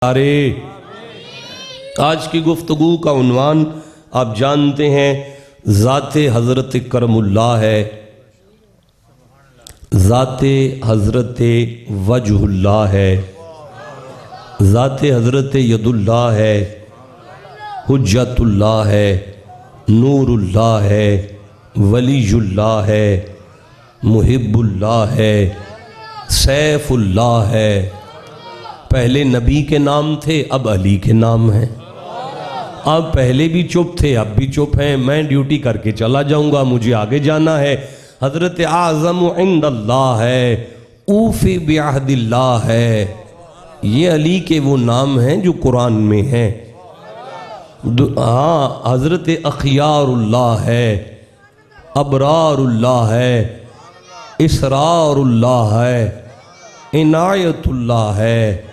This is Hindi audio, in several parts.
अरे आज की गुफ्तगू का उन्वान आप जानते हैं, ज़ाते हज़रत करमुल्लाह है, ज़ाते हज़रत वजहुल्लाह है, ज़ाते हज़रत यदुल्लाह है, हुज्जतुल्लाह है, नूरुल्लाह है, वलीयुल्लाह है, मुहिब्बुल्लाह है, सैफुल्लाह है। पहले नबी के नाम थे, अब अली के नाम हैं। अब पहले भी चुप थे, अब भी चुप हैं। मैं ड्यूटी करके चला जाऊंगा, मुझे आगे जाना है। हज़रत आज़म इंदल्लाह है, ऊफ़ी बिअहदिल्लाह है। ये अली के वो नाम हैं जो कुरान में हैं। हाँ, हज़रत अखियारुल्लाह है, अबरारुल्लाह है, इसरारुल्लाह है, इनायतुल्लाह है,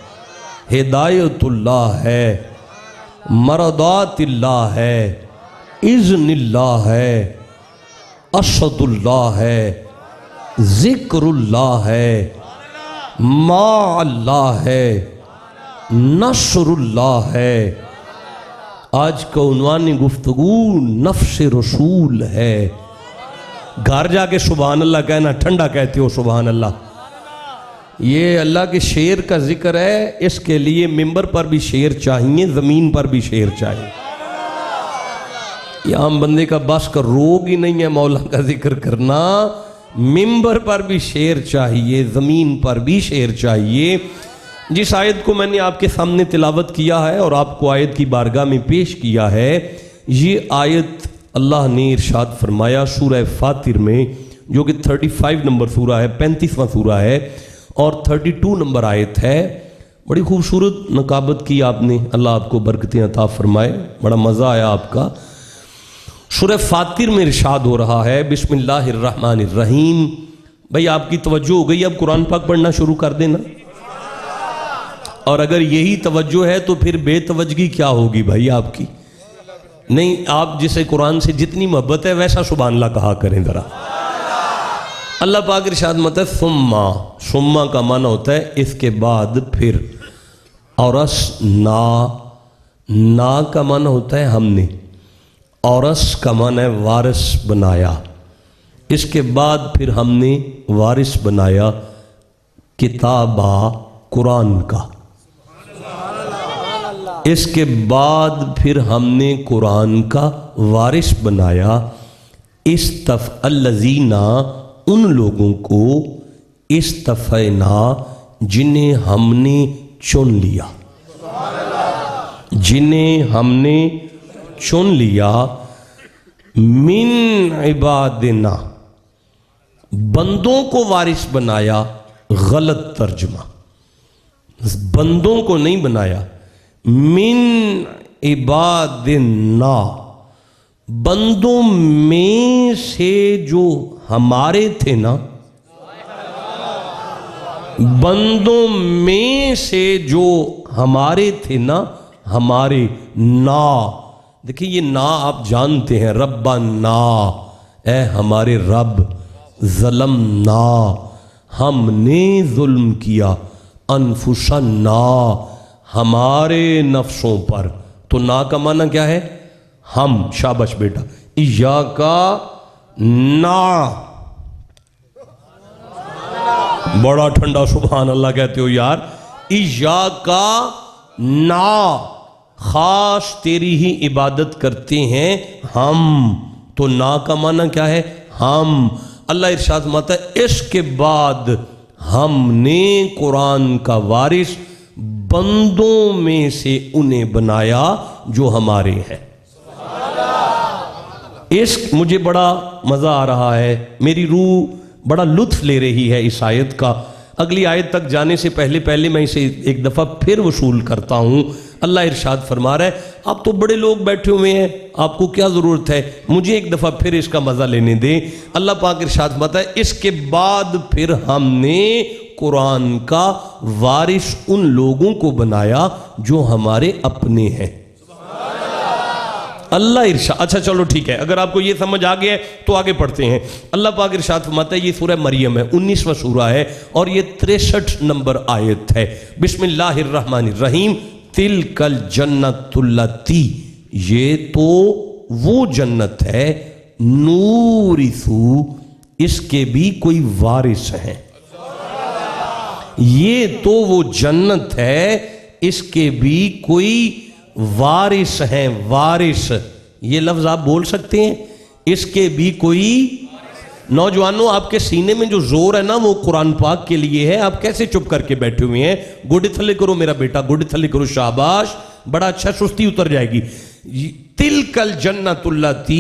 हिदायतुल्लाह है, मरदातिल्लाह है, इज़्निल्लाह है, अशदुल्लाह है, ज़िक्रुल्लाह है, माअल्लाह है, नस्रुल्लाह है। आज का उन्वान गुफ्तगू नफ्स रसूल है। घर जाके सुभान अल्लाह कहना, ठंडा कहते हो सुभान अल्लाह। ये अल्लाह के शेर का जिक्र है, इसके लिए मिंबर पर भी शेर चाहिए, ज़मीन पर भी शेर चाहिए। ये आम बंदे का बस का रोग ही नहीं है मौला का जिक्र करना। मिंबर पर भी शेर चाहिए, ज़मीन पर भी शेर चाहिए। जिस आयत को मैंने आपके सामने तिलावत किया है और आपको आयत की बारगाह में पेश किया है, ये आयत अल्लाह ने इरशाद फरमाया सूरह फातिर में, जो कि 35 नंबर सूरा है, 35वां सूरा है और 32 नंबर आयत है। बड़ी खूबसूरत नकाबत की आपने, अल्लाह आपको बरकतें अता फरमाए। बड़ा मज़ा आया आपका। सूरह फातिर में इरशाद हो रहा है, बिस्मिल्लाहिर्रहमानिर्रहीम। भाई आपकी तवज्जो हो गई, अब कुरान पाक पढ़ना शुरू कर देना। और अगर यही तवज्जो है तो फिर बेतवज्जगी क्या होगी भाई आपकी। नहीं, आप जिसे कुरान से जितनी मोहब्बत है वैसा सुभान अल्लाह कहा करें ज़रा। अल्लाह पाक इरशाद मत है, सुम्मा, सुम्मा का माना होता है इसके बाद फिर, और ना का माना होता है हमने, और का माना है वारिस बनाया। इसके बाद फिर हमने वारिस बनाया किताबा कुरान का। इसके बाद फिर हमने कुरान का वारिस बनाया इस्तफ़अल्लज़ीना, उन लोगों को, इस्तफ़ैना, जिन्हें हमने चुन लिया, जिन्हें हमने चुन लिया, मिन इबादिना, बंदों को वारिस बनाया। गलत तर्जुमा, बंदों को नहीं बनाया, मिन इबादिना, बंदों में से जो हमारे थे ना, बंदों में से जो हमारे थे ना, हमारे ना। देखिए ये ना आप जानते हैं, रब्बा ना, ए हमारे रब, ज़लम ना, हमने जुल्म किया, अनफुसा ना, हमारे नफ्सों पर। तो ना का माना क्या है? हम। शाबाश बेटा, इया का ना। बड़ा ठंडा सुभान अल्लाह कहते हो यार। इया का ना, खास तेरी ही इबादत करते हैं हम। तो ना का माना क्या है? हम। अल्लाह इरशाद फरमाता है, इसके बाद हमने कुरान का वारिस बंदों में से उन्हें बनाया जो हमारे हैं। इस मुझे बड़ा मज़ा आ रहा है, मेरी रूह बड़ा लुत्फ ले रही है इस आयत का। अगली आयत तक जाने से पहले पहले मैं इसे एक दफ़ा फिर वसूल करता हूँ। अल्लाह इरशाद फरमा रहा है, आप तो बड़े लोग बैठे हुए हैं, आपको क्या ज़रूरत है, मुझे एक दफ़ा फिर इसका मज़ा लेने दें। अल्लाह पाक इरशाद फरमाता है, इसके बाद फिर हमने कुरान का वारिस उन लोगों को बनाया जो हमारे अपने हैं। अल्लाह इरशाद, अच्छा चलो ठीक है, अगर आपको ये समझ आ गया है तो आगे पढ़ते हैं। अल्लाह पाक इरशाद फरमाता है, ये सूरह मरियम है, 19वां सूरा है और ये 63 नंबर आयत है। बिस्मिल्लाहिर्रहमानिर्रहीम, तिलकल जन्नतुल्लती, ये तो वो जन्नत है, नूरिसु, इसके भी कोई वारिस है। ये तो वो जन्नत है, इसके भी कोई वारिस हैं। वारिस, ये लफ्ज आप बोल सकते हैं, इसके भी कोई। नौजवानों, आपके सीने में जो जोर है ना, वो कुरान पाक के लिए है। आप कैसे चुप करके बैठे हुए हैं? गोडे थले करो मेरा बेटा, गोडे थले करो, शाबाश, बड़ा अच्छा, सुस्ती उतर जाएगी। तिलकल जन्नतुल्लती,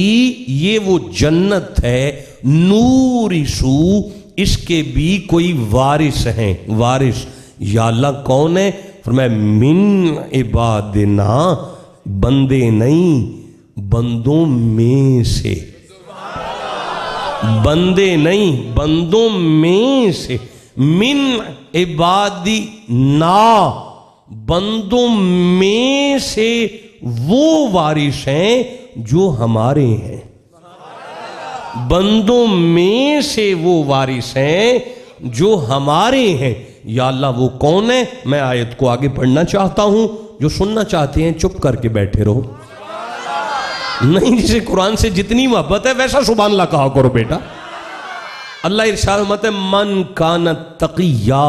ये वो जन्नत है, नूरिसु, इसके भी कोई वारिस हैं। वारिस, या अल्लाह कौन है? फरमाया मिन इबादिना, बंदे नहीं, बंदों में से। बंदे नहीं, बंदों में से। मिन इबादी ना, बंदों में से वो वारिस हैं जो हमारे हैं। बंदों में से वो वारिस हैं जो हमारे हैं। या अल्लाह वो कौन है? मैं आयत को आगे पढ़ना चाहता हूं। जो सुनना चाहते हैं चुप करके बैठे रहो। नहीं, जिसे कुरान से जितनी मोहब्बत है वैसा सुभान अल्लाह कहा करो बेटा। अल्लाह इरशाद फरमाता है, मन कान तकिया,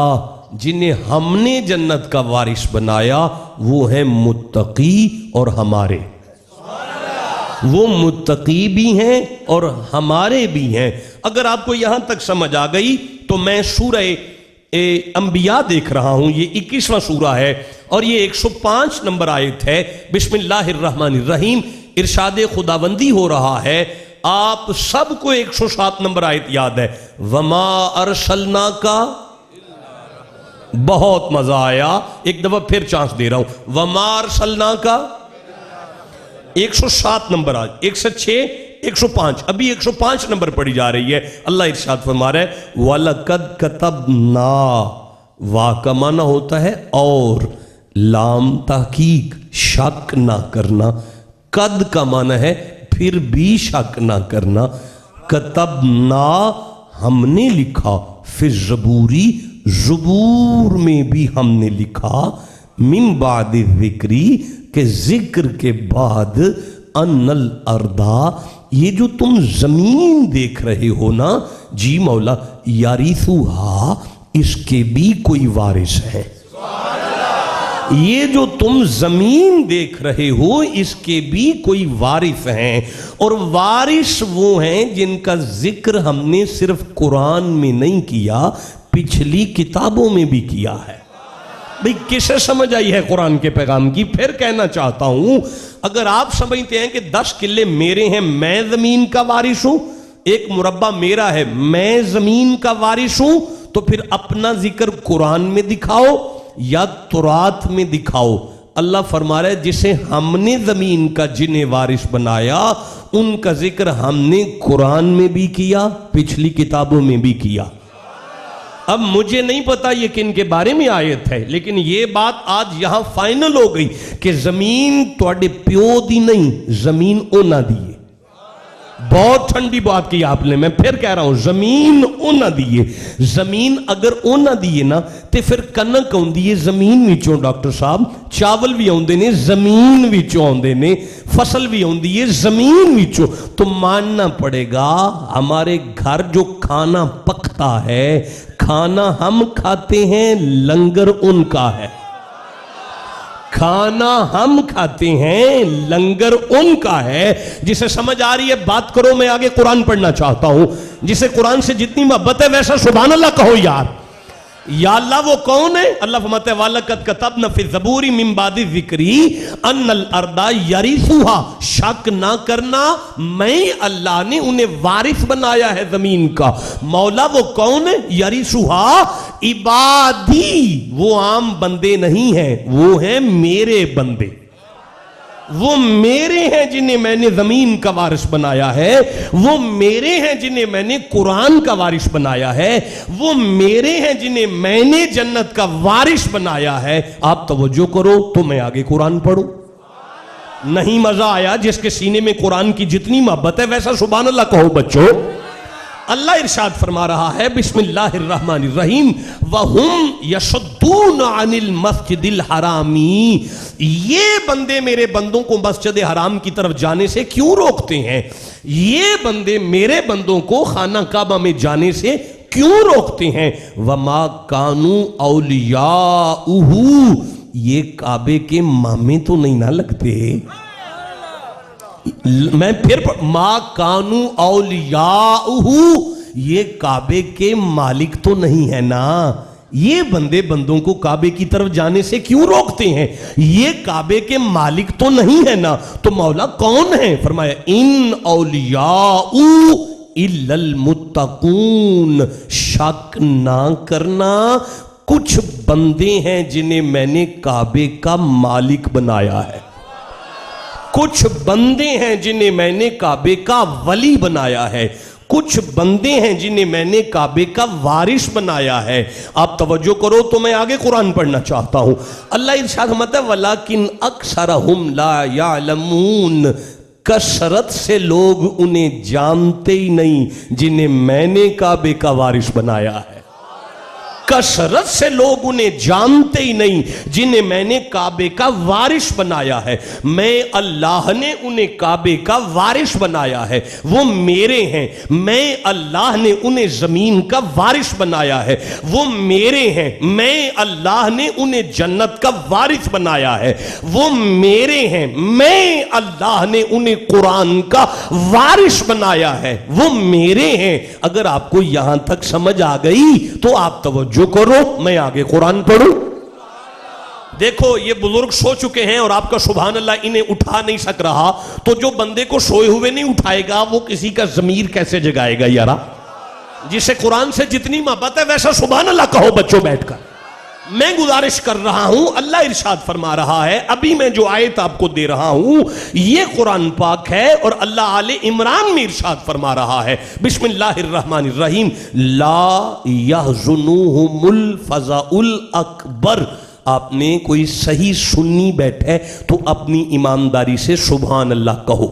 जिन्हें हमने जन्नत का वारिस बनाया वो है मुत्तकी और हमारे। वो मुत्तकी भी हैं और हमारे भी हैं। अगर आपको यहां तक समझ आ गई तो मैं सूरह अंबिया देख रहा हूं, ये 21वां सूरा है और ये 105 नंबर आयत है। बिस्मिल्लाहिर्रहमानिर्रहीम, इरशाद खुदाबंदी हो रहा है। आप सबको 107 नंबर आयत याद है। वमा अरसलना का, बहुत मजा आया, एक दफा फिर चांस दे रहा हूं। वमा अरसलना का 107 नंबर, आज 106, 105, अभी 105 नंबर पढ़ी जा रही है। अल्लाह इरशाद फरमा रहा है, वलकद कतबना, वा का माना होता है और, लाम तहकीक, शक ना करना। कद का माना है फिर भी शक ना करना। कतबना, हमने लिखा, फिर ज़बूरी, ज़बूर में भी हमने लिखा, मिन बाद ज़िक्री, के जिक्र के बाद, अन्नल अर्दा, ये जो तुम जमीन देख रहे हो ना, जी मौला, यारिसुहा, इसके भी कोई वारिस है। ये जो तुम जमीन देख रहे हो इसके भी कोई वारिस हैं, और वारिस वो हैं जिनका जिक्र हमने सिर्फ कुरान में नहीं किया, पिछली किताबों में भी किया है। भाई किसे समझ आई है कुरान के पैगाम की? फिर कहना चाहता हूं, अगर आप समझते हैं कि 10 किले मेरे हैं, मैं जमीन का वारिस हूं, एक मुरब्बा मेरा है, मैं जमीन का वारिस हूं, तो फिर अपना जिक्र कुरान में दिखाओ या तुरात में दिखाओ। अल्लाह फरमा रहा है, जिसे हमने जमीन का जिन्हें वारिस बनाया उनका जिक्र हमने कुरान में भी किया, पिछली किताबों में भी किया। अब मुझे नहीं पता ये किन के बारे में आयत है, लेकिन ये बात आज यहां फाइनल हो गई कि जमीन तुहाडे प्यो दी नहीं, जमीन ओना दी है। बहुत ठंडी बात की आपने, मैं फिर कह रहा हूं, जमीन ओना दी है। जमीन अगर ओना दी है ना, तो फिर कनक आउंदी है जमीन विचों, डॉक्टर साहब, चावल भी आउंदे ने जमीन विचों आउंदे ने, फसल भी आउंदी है जमीन विचों। तो मानना पड़ेगा हमारे घर जो खाना पकता है, खाना हम खाते हैं, लंगर उनका है। खाना हम खाते हैं, लंगर उनका है। जिसे समझ आ रही है बात करो, मैं आगे कुरान पढ़ना चाहता हूं। जिसे कुरान से जितनी मोहब्बत है वैसा सुभान अल्लाह कहो यार। या अल्लाह वो कौन है? अल्लाह फरमाता है, वालकद कतबना फी ज़बूरी मिन बादी ज़िक्री अन्नल अर्दा यरिसुहा, शक ना करना, मैं अल्लाह ने उन्हें वारिस बनाया है जमीन का। मौला वो कौन है? यरिसुहा इबादी, वो आम बंदे नहीं हैं, वो हैं मेरे बंदे। वो मेरे हैं जिन्हें मैंने जमीन का वारिस बनाया है, वो मेरे हैं जिन्हें मैंने कुरान का वारिस बनाया है, वो मेरे हैं जिन्हें मैंने जन्नत का वारिस बनाया है। आप तवज्जो करो तो मैं आगे कुरान पढ़ूं। नहीं मजा आया? जिसके सीने में कुरान की जितनी मोहब्बत है वैसा सुभान अल्लाह कहो बच्चों। अल्लाह इरशाद फरमा रहा है बिस्मिल्लाहिर्रहमानिर्रहीम वहुम यशुद्दून अनिल मस्जिदिल हरामी, ये बंदे मेरे बंदों को मस्जिद हराम की तरफ जाने से क्यों रोकते हैं, ये बंदे मेरे बंदों को खाना काबा में जाने से क्यों रोकते हैं। वमा कानू औलियाउहु, ये काबे के मामे तो नहीं ना लगते। मैं फिर मा कानू औलियाउहु, ये काबे के मालिक तो नहीं है ना, ये बंदे बंदों को काबे की तरफ जाने से क्यों रोकते हैं, ये काबे के मालिक तो नहीं है ना, तो मौला कौन है। फरमाया इन औलियाउ इल्लल मुत्तकून, शक ना करना कुछ बंदे हैं जिन्हें मैंने काबे का मालिक बनाया है, कुछ बंदे हैं जिन्हें मैंने काबे का वली बनाया है, कुछ बंदे हैं जिन्हें मैंने काबे का वारिस बनाया है। आप तवज्जो करो तो मैं आगे कुरान पढ़ना चाहता हूं। अल्लाह इरशाद फरमाता है वलाकिन अक्सरहुम ला यालमून, कसरत से लोग उन्हें जानते ही नहीं जिन्हें मैंने काबे का वारिस बनाया है। कसरत से लोग उन्हें जानते ही नहीं जिन्हें मैंने काबे का वारिस बनाया है। मैं अल्लाह ने उन्हें काबे का वारिस बनाया है, वो मेरे हैं। मैं अल्लाह ने उन्हें जमीन का वारिस बनाया है, वो मेरे हैं। मैं अल्लाह ने उन्हें जन्नत का वारिस बनाया है, वो मेरे हैं। मैं अल्लाह ने उन्हें कुरान का वारिस बनाया है, वो मेरे हैं। अगर आपको यहां तक समझ आ गई तो आप तवज्जो करो, मैं आगे कुरान पढ़ूं। देखो ये बुजुर्ग सो चुके हैं और आपका सुभान अल्लाह इन्हें उठा नहीं सक रहा, तो जो बंदे को सोए हुए नहीं उठाएगा वो किसी का जमीर कैसे जगाएगा यारा। जिसे कुरान से जितनी मोहब्बत है वैसा सुभान अल्लाह कहो बच्चों बैठकर। मैं गुजारिश कर रहा हूं, अल्लाह इरशाद फरमा रहा है, अभी मैं जो आयत आपको दे रहा हूं ये कुरान पाक है और अल्लाह आले इमरान में इरशाद फरमा रहा है बिस्मिल्लाहिर्रहमानिर्रहीम ला यहज़ुनुहुमुल फज़ाउल अकबर। आपने कोई सही सुन्नी बैठे तो अपनी ईमानदारी से सुभान अल्लाह कहो।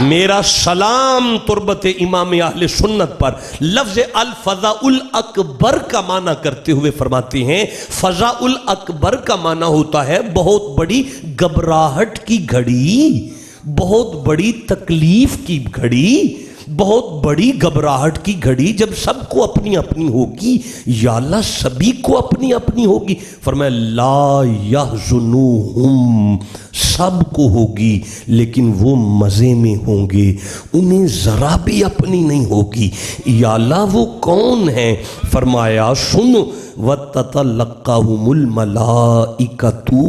मेरा सलाम तुरबत इमाम अहले सुन्नत पर। लफ्ज अल फज़ाउल अकबर का माना करते हुए फरमाते हैं, फज़ाउल अकबर का माना होता है बहुत बड़ी घबराहट की घड़ी, बहुत बड़ी तकलीफ की घड़ी, बहुत बड़ी घबराहट की घड़ी, जब सबको अपनी अपनी होगी। या अल्लाह सभी को अपनी अपनी होगी। फरमाया ला यहज़ुनुहुम, सबको होगी लेकिन वो मजे में होंगे, उन्हें जरा भी अपनी नहीं होगी। या अल्लाह वो कौन है। फरमाया सुन वततलक्काहुमुल मलाइकतु,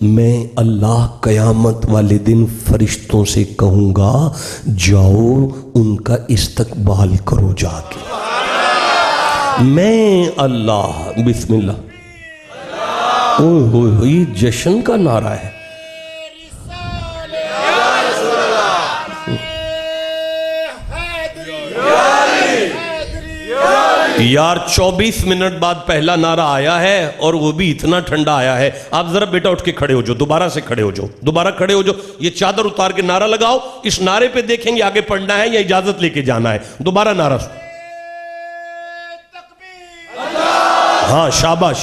मैं अल्लाह कयामत वाले दिन फरिश्तों से कहूँगा जाओ उनका इस्तकबाल करो जाके। मैं अल्लाह बिस्मिल्लाह। ओह ये जश्न का नारा है। यार 24 मिनट बाद पहला नारा आया है और वो भी इतना ठंडा आया है। आप जरा बेटा उठ के खड़े हो जाओ, दोबारा से खड़े हो जाओ, दोबारा खड़े हो जाओ। ये चादर उतार के नारा लगाओ। इस नारे पे देखेंगे आगे पढ़ना है या इजाजत लेके जाना है। दोबारा नारा। हाँ शाबाश।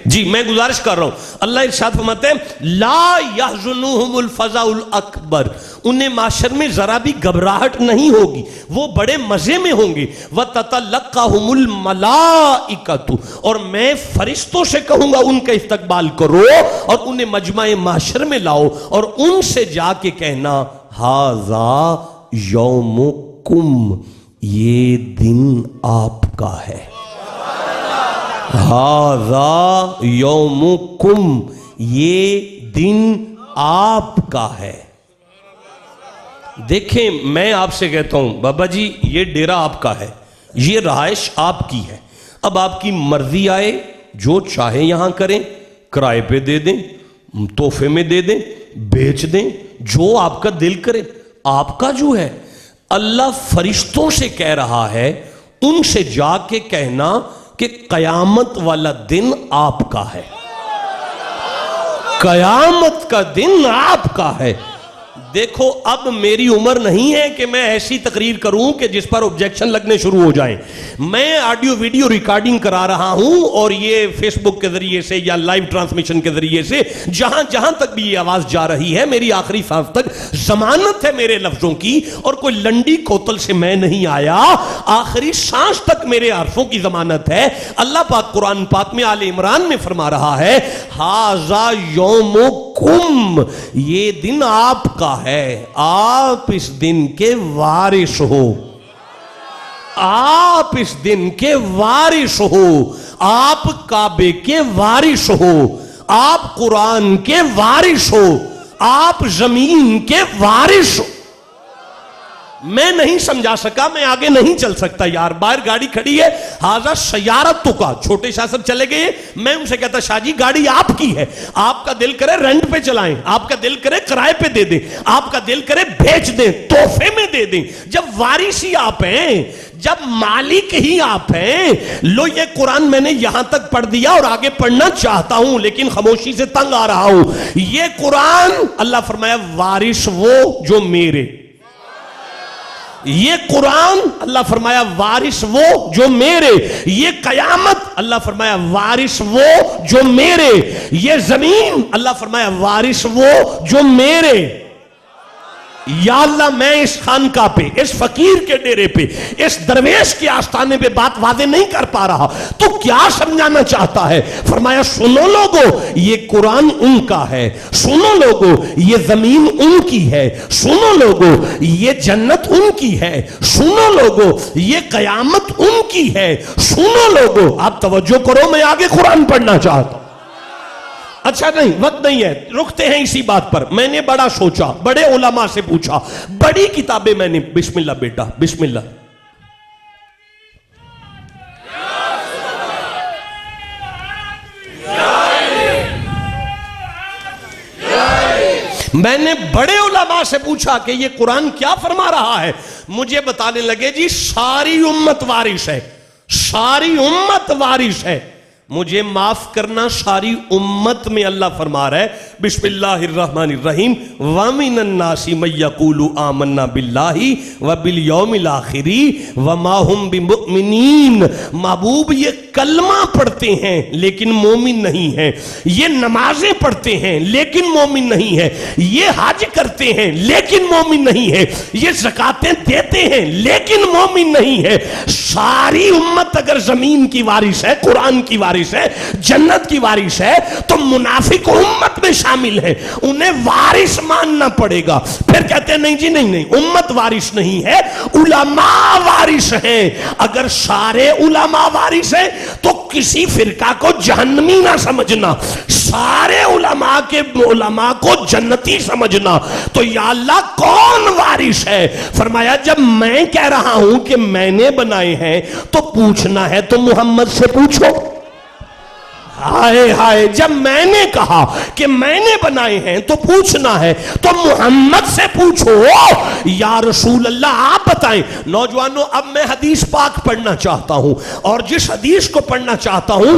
जी मैं गुजारिश कर रहा हूं, अल्लाह इरशाद फरमाते हैं ला यहज़ुनुहुमुल फज़ाउल अकबर, उन्हें माशर में जरा भी घबराहट नहीं होगी, वो बड़े मजे में होंगे। व ततलक्काहुमुल मलाइकतु, और मैं फरिश्तों से कहूंगा उनका इस्तकबाल करो और उन्हें मजमा माशर में लाओ और उनसे जाके कहना हाज़ा यौमुकुम, ये दिन आपका है। हाज़ा यौमुकुम, ये दिन आपका है। देखें मैं आपसे कहता हूं बाबा जी ये डेरा आपका है, ये रहाइश आपकी है। अब आपकी मर्जी आए जो चाहे यहां करें, किराए पे दे दें, तोहफे में दे दें, बेच दें, जो आपका दिल करे। आपका जो है अल्लाह फरिश्तों से कह रहा है उनसे जाके कहना कि कयामत वाला दिन आपका है। कयामत का दिन आपका है। देखो अब मेरी उम्र नहीं है कि मैं ऐसी तकरीर करूं कि जिस पर ऑब्जेक्शन लगने शुरू हो जाएं। मैं ऑडियो वीडियो रिकॉर्डिंग करा रहा हूं और ये फेसबुक के जरिए से या लाइव ट्रांसमिशन के जरिए से जहां जहां तक भी ये आवाज जा रही है, मेरी आखिरी सांस तक जमानत है मेरे लफ्जों की, और कोई लंडी कोतल से मैं नहीं आया। आखिरी सांस तक मेरे हरफों की जमानत है। अल्लाह पाक कुरान पाक में आले इमरान में फरमा रहा है, हाजा यौमुकुम, ये दिन आपका है, आप इस दिन के वारिस हो, आप इस दिन के वारिस हो, आप काबे के वारिस हो, आप कुरान के वारिस हो, आप जमीन के वारिस हो। मैं नहीं समझा सका, मैं आगे नहीं चल सकता यार। बाहर गाड़ी खड़ी है, हाजा सयारत का, छोटे शाह साहब चले गए। मैं उनसे कहता, शाह जी गाड़ी आपकी है, आपका दिल करे रेंट पे चलाएं, आपका दिल करे किराए पे दे दें, आपका दिल करे बेच दें, तोहफे में दे दें। जब वारिस ही आप हैं, जब मालिक ही आप हैं। लो ये कुरान मैंने यहां तक पढ़ दिया और आगे पढ़ना चाहता हूं, लेकिन खामोशी से तंग आ रहा हूं। ये कुरान अल्लाह फरमाया वारिस वो जो मेरे, ये कुरान अल्लाह फरमाया वारिस वो जो मेरे, ये कयामत अल्लाह फरमाया वारिस वो जो मेरे, ये जमीन अल्लाह फरमाया वारिस वो जो मेरे। या अल्लाह मैं इस खानका पे, इस फकीर के डेरे पे, इस दरवेश के आस्थाने पे बात वादे नहीं कर पा रहा, तो क्या समझाना चाहता है? फरमाया सुनो लोगो, ये कुरान उनका है, सुनो लोगो ये जमीन उनकी है, सुनो लोगो ये जन्नत उनकी है, सुनो लोगो ये कयामत उनकी है, सुनो लोगो। आप तवज्जो करो, मैं आगे कुरान पढ़ना चाहता हूं। अच्छा नहीं, वक्त नहीं है, रुकते हैं इसी बात पर। मैंने बड़ा सोचा, बड़े उलमा से पूछा, बड़ी किताबें मैंने, बिस्मिल्लाह बेटा बिस्मिल्लाह, मैंने बड़े उलमा से पूछा कि ये कुरान क्या फरमा रहा है। मुझे बताने लगे जी सारी उम्मत वारिस है, सारी उम्मत वारिस है। मुझे माफ करना, सारी उम्मत में अल्लाह फरमा रहा है बिस्मिल्लाहिर्रहमानिर्रहीम, व मिनन नासी मय्यकूलु आमन्ना बिल्लाहि व बिल यौमिल आखिरी व मा हुम बिमुमिनीन। महबूब ये कलमा पढ़ते हैं लेकिन मोमिन नहीं है, ये नमाजें पढ़ते हैं लेकिन मोमिन नहीं है, ये हज करते हैं लेकिन मोमिन नहीं है, ये ज़कातें देते हैं लेकिन मोमिन नहीं है। सारी उम्मत अगर जमीन की वारिस है, कुरान की वारिस है, जन्नत की वारिस है, तो मुनाफिक उम्मत में शामिल है, उन्हें वारिस मानना पड़ेगा। फिर कहते हैं नहीं जी नहीं नहीं, उम्मत वारिस नहीं है, उलमा वारिस है। अगर सारे उलमा वारिस है तो किसी फिरका को जहन्नमी ना समझना, सारे उलमा को जन्नती समझना। तो या अल्लाह कौन वारिस है? फरमाया जब मैं कह रहा हूं कि मैंने बनाए हैं तो पूछना है तो मोहम्मद से पूछो। हाय हाय, जब मैंने कहा कि मैंने बनाए हैं तो पूछना है तो मोहम्मद से पूछो। या रसूल अल्लाह आप बताएं। नौजवानों, अब मैं हदीस पाक पढ़ना चाहता हूं, और जिस हदीस को पढ़ना चाहता हूं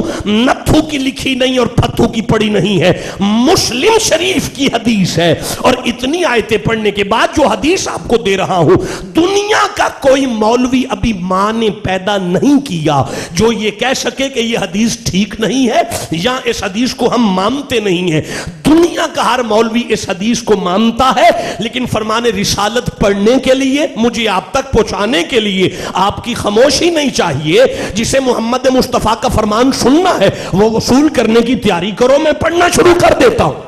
नत्थू की लिखी नहीं और फत्थू की पढ़ी नहीं है, मुस्लिम शरीफ की हदीस है। और इतनी आयतें पढ़ने के बाद जो हदीस आपको दे रहा हूं, दुनिया का कोई मौलवी अभी मां ने पैदा नहीं किया जो ये कह सके कि ये हदीस ठीक नहीं है या इस हदीस को हम मानते नहीं हैं। दुनिया का हर मौलवी इस हदीस को मानता है, लेकिन फरमाने रिसालत पढ़ने के लिए, मुझे आप तक पहुंचाने के लिए आपकी खामोशी नहीं चाहिए। जिसे मोहम्मद मुस्तफा का फरमान सुनना है वो वसूल करने की तैयारी करो, मैं पढ़ना शुरू कर देता हूं।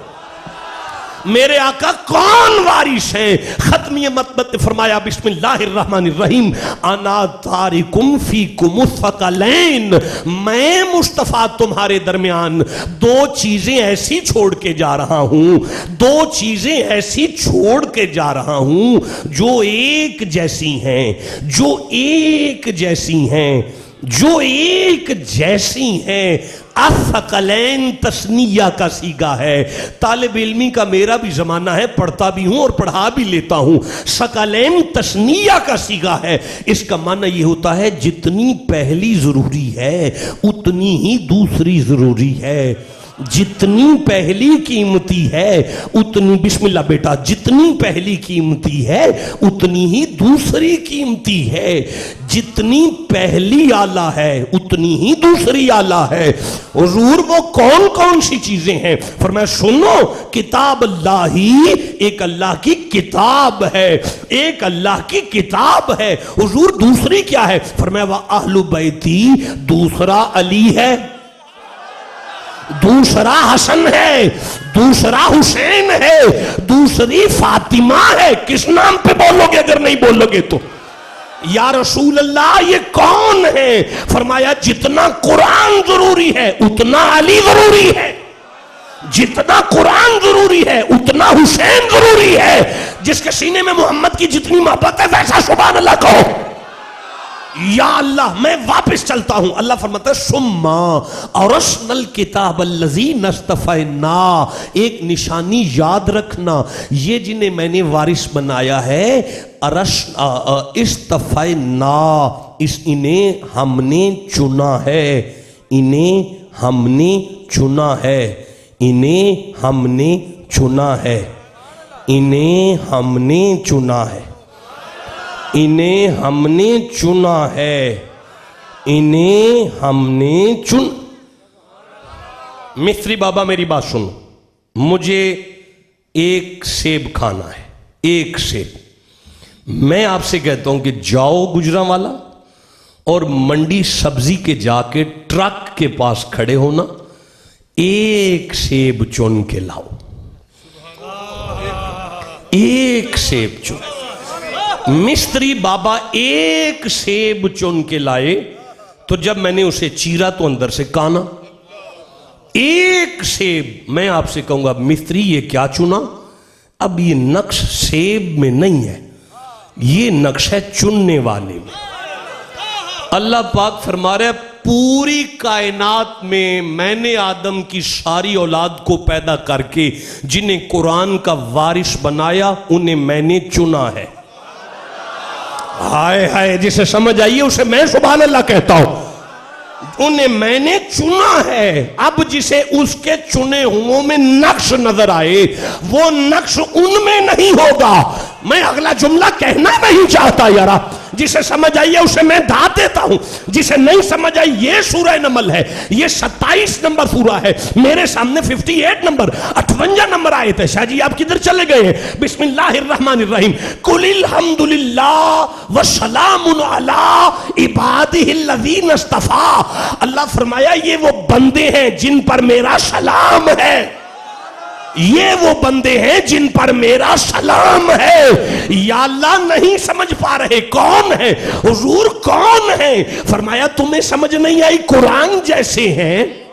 मेरे आका कौन वारिस है? खत्मी मतबत फरमाया बिस्मिल्लाहिर्रहमानिर्रहीम, अना तारिकुम फीकुम थकलैन, मैं मुस्तफा तुम्हारे दरमियान दो चीजें ऐसी छोड़ के जा रहा हूं, दो चीजें ऐसी छोड़ के जा रहा हूं जो एक जैसी हैं, जो एक जैसी हैं, जो एक जैसी हैं। अफ़क़लैन तस्निया का सीगा है। तालिब इल्मी का मेरा भी जमाना है, पढ़ता भी हूं और पढ़ा भी लेता हूं। सकलैन तस्निया का सीगा है। इसका माना यह होता है जितनी पहली जरूरी है उतनी ही दूसरी जरूरी है। जितनी पहली कीमती है उतनी, बिस्मिल्लाह बेटा, जितनी पहली कीमती है उतनी ही दूसरी कीमती है। जितनी पहली आला है उतनी ही दूसरी आला है। हुजूर वो कौन कौन सी चीजें हैं? फरमाया सुनो, किताब अल्लाह ही एक अल्लाह की किताब है, एक अल्लाह की किताब है। हुजूर दूसरी क्या है? फरमाया व अहलु बैती, दूसरा अली है, दूसरा हसन है, दूसरा हुसैन है, दूसरी फातिमा है। किस नाम पे बोलोगे अगर नहीं बोलोगे तो? या रसूल अल्लाह ये कौन है? फरमाया जितना कुरान जरूरी है उतना अली जरूरी है, जितना कुरान जरूरी है उतना हुसैन जरूरी है। जिसके सीने में मोहम्मद की जितनी मोहब्बत है वैसा सुभान अल्लाह कहो। या अल्लाह, मैं वापस चलता हूं। अल्लाह फरमाता है सुम्मा औरसनल किताब अल्लज़ी नस्तफ़ैना, एक निशानी याद रखना, ये जिन्हें मैंने वारिस बनाया है, अरश इस्तफ़ैना, इन्हें हमने चुना है, इन्हें हमने चुना है, इन्हें हमने चुना है, इन्हें हमने चुना है, इन्हें हमने चुना है, इन्हें हमने चुन। मिस्त्री बाबा मेरी बात सुनो, मुझे एक सेब खाना है, एक सेब। मैं आपसे कहता हूं कि जाओ गुजरांवाला और मंडी सब्जी के जाके ट्रक के पास खड़े होना, एक सेब चुन के लाओ, एक सेब चुन। मिस्त्री बाबा एक सेब चुन के लाए, तो जब मैंने उसे चीरा तो अंदर से काना। एक सेब। मैं आपसे कहूंगा मिस्त्री ये क्या चुना? अब ये नक्श सेब में नहीं है, ये नक्श है चुनने वाले में। अल्लाह पाक फरमा रहे पूरी कायनात में मैंने आदम की सारी औलाद को पैदा करके जिन्हें कुरान का वारिस बनाया उन्हें मैंने चुना है। हाय हाय, जिसे समझ आइए उसे मैं सुभान अल्लाह कहता हूं। उन्हें मैंने चुना है। अब जिसे उसके चुने हुओं में नक्श नजर आए वो नक्श उनमें नहीं होगा। मैं अगला जुमला कहना नहीं चाहता यारा, जिसे समझ आइए उसे मैं धा देता हूं, जिसे नहीं समझ आई ये सूरह नमल है, ये 27 नंबर सूरह है, मेरे सामने 58 नंबर 58 नंबर आए थे। शाह जी आप किधर चले गए हैं? बिस्मिल्लाहिर्रहमानिर्रहीम, कुलिल हम्दुलिल्लाह व सलामुन अला इबादिहिल्लज़ीना इस्तफ़ा। अल्लाह फरमाया ये वो बंदे हैं जिन पर मेरा सलाम है, ये वो बंदे हैं जिन पर मेरा सलाम है। या अल्लाह नहीं समझ पा रहे कौन है हुजूर, कौन है? फरमाया तुम्हें समझ नहीं आई कुरान जैसे हैं,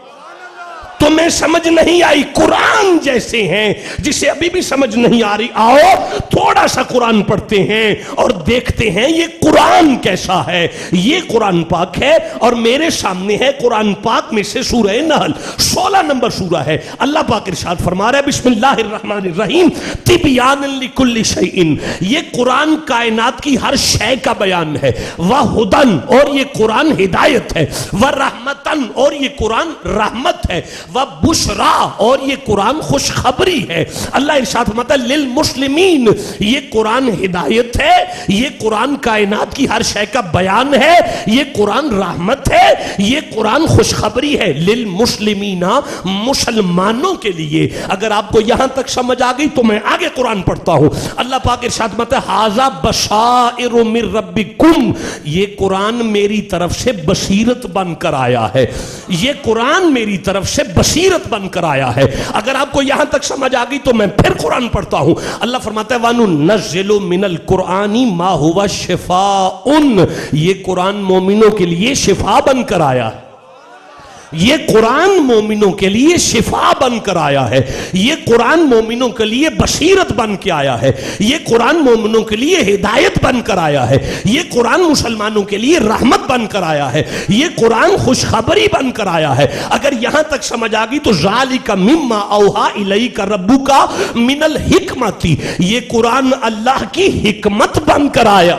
तुम्हें समझ नहीं आई कुरान जैसे हैं। जिसे अभी भी समझ नहीं आ रही, आओ थोड़ा सा कुरान पढ़ते हैं और देखते हैं ये कुरान कैसा है। ये कुरान पाक है और मेरे सामने है कुरान पाक में से सूरह नहल 16 नंबर सूरह है। अल्लाह पाक इरशाद फरमा रहा है बिस्मिल्लाहिर्रहमानिर्रहीम तिबयानन लिकुल्लि शैइन, ये कुरान कायनात की हर शय का बयान है। वह हुदन, और ये कुरान हिदायत है। वह रहमतन, और ये कुरान रहमत है। वह बुशरा, और ये कुरान खुशखबरी है। अल्लाह इरशाद फरमाता है लिल मुस्लिमीन, ये कुरान हिदायत है, ये कुरान कायनात की हर शय का बयान है, ये कुरान रहमत है, ये कुरान खुशखबरी है। लिल मुस्लिमीना, मुसलमानों के लिए। अगर आपको यहां तक समझ आ गई तो मैं आगे कुरान पढ़ता हूं। अल्लाह पाक इरशाद फरमाता है हाजा बशाइरु मिर रब्बिकुम, ये कुरान मेरी तरफ से बसीरत बनकर आया है, ये कुरान मेरी तरफ से बसीरत बनकर आया है। अगर आपको यहां तक समझ आ गई तो मैं फिर कुरान पढ़ता हूं। अल्लाह फरमाता है वनुनज़्ज़िलु मिनल कुरानी मा हुवा शिफाउन, ये कुरान मोमिनों के लिए शिफा बनकर आया है। ये कुरान मोमिनों के लिए शिफा बनकर आया है, ये कुरान मोमिनों के लिए बसीरत बन के आया है, ये कुरान मोमिनों के लिए हिदायत बनकर आया है, ये कुरान मुसलमानों के लिए रहमत बनकर आया है, ये कुरान खुशखबरी बनकर आया है। अगर यहां तक समझ आ गई तो ज़ालिका मिम्मा औहा इलैका रब्बुका मिनल हिकमती, ये कुरान अल्लाह की हिकमत बनकर आया।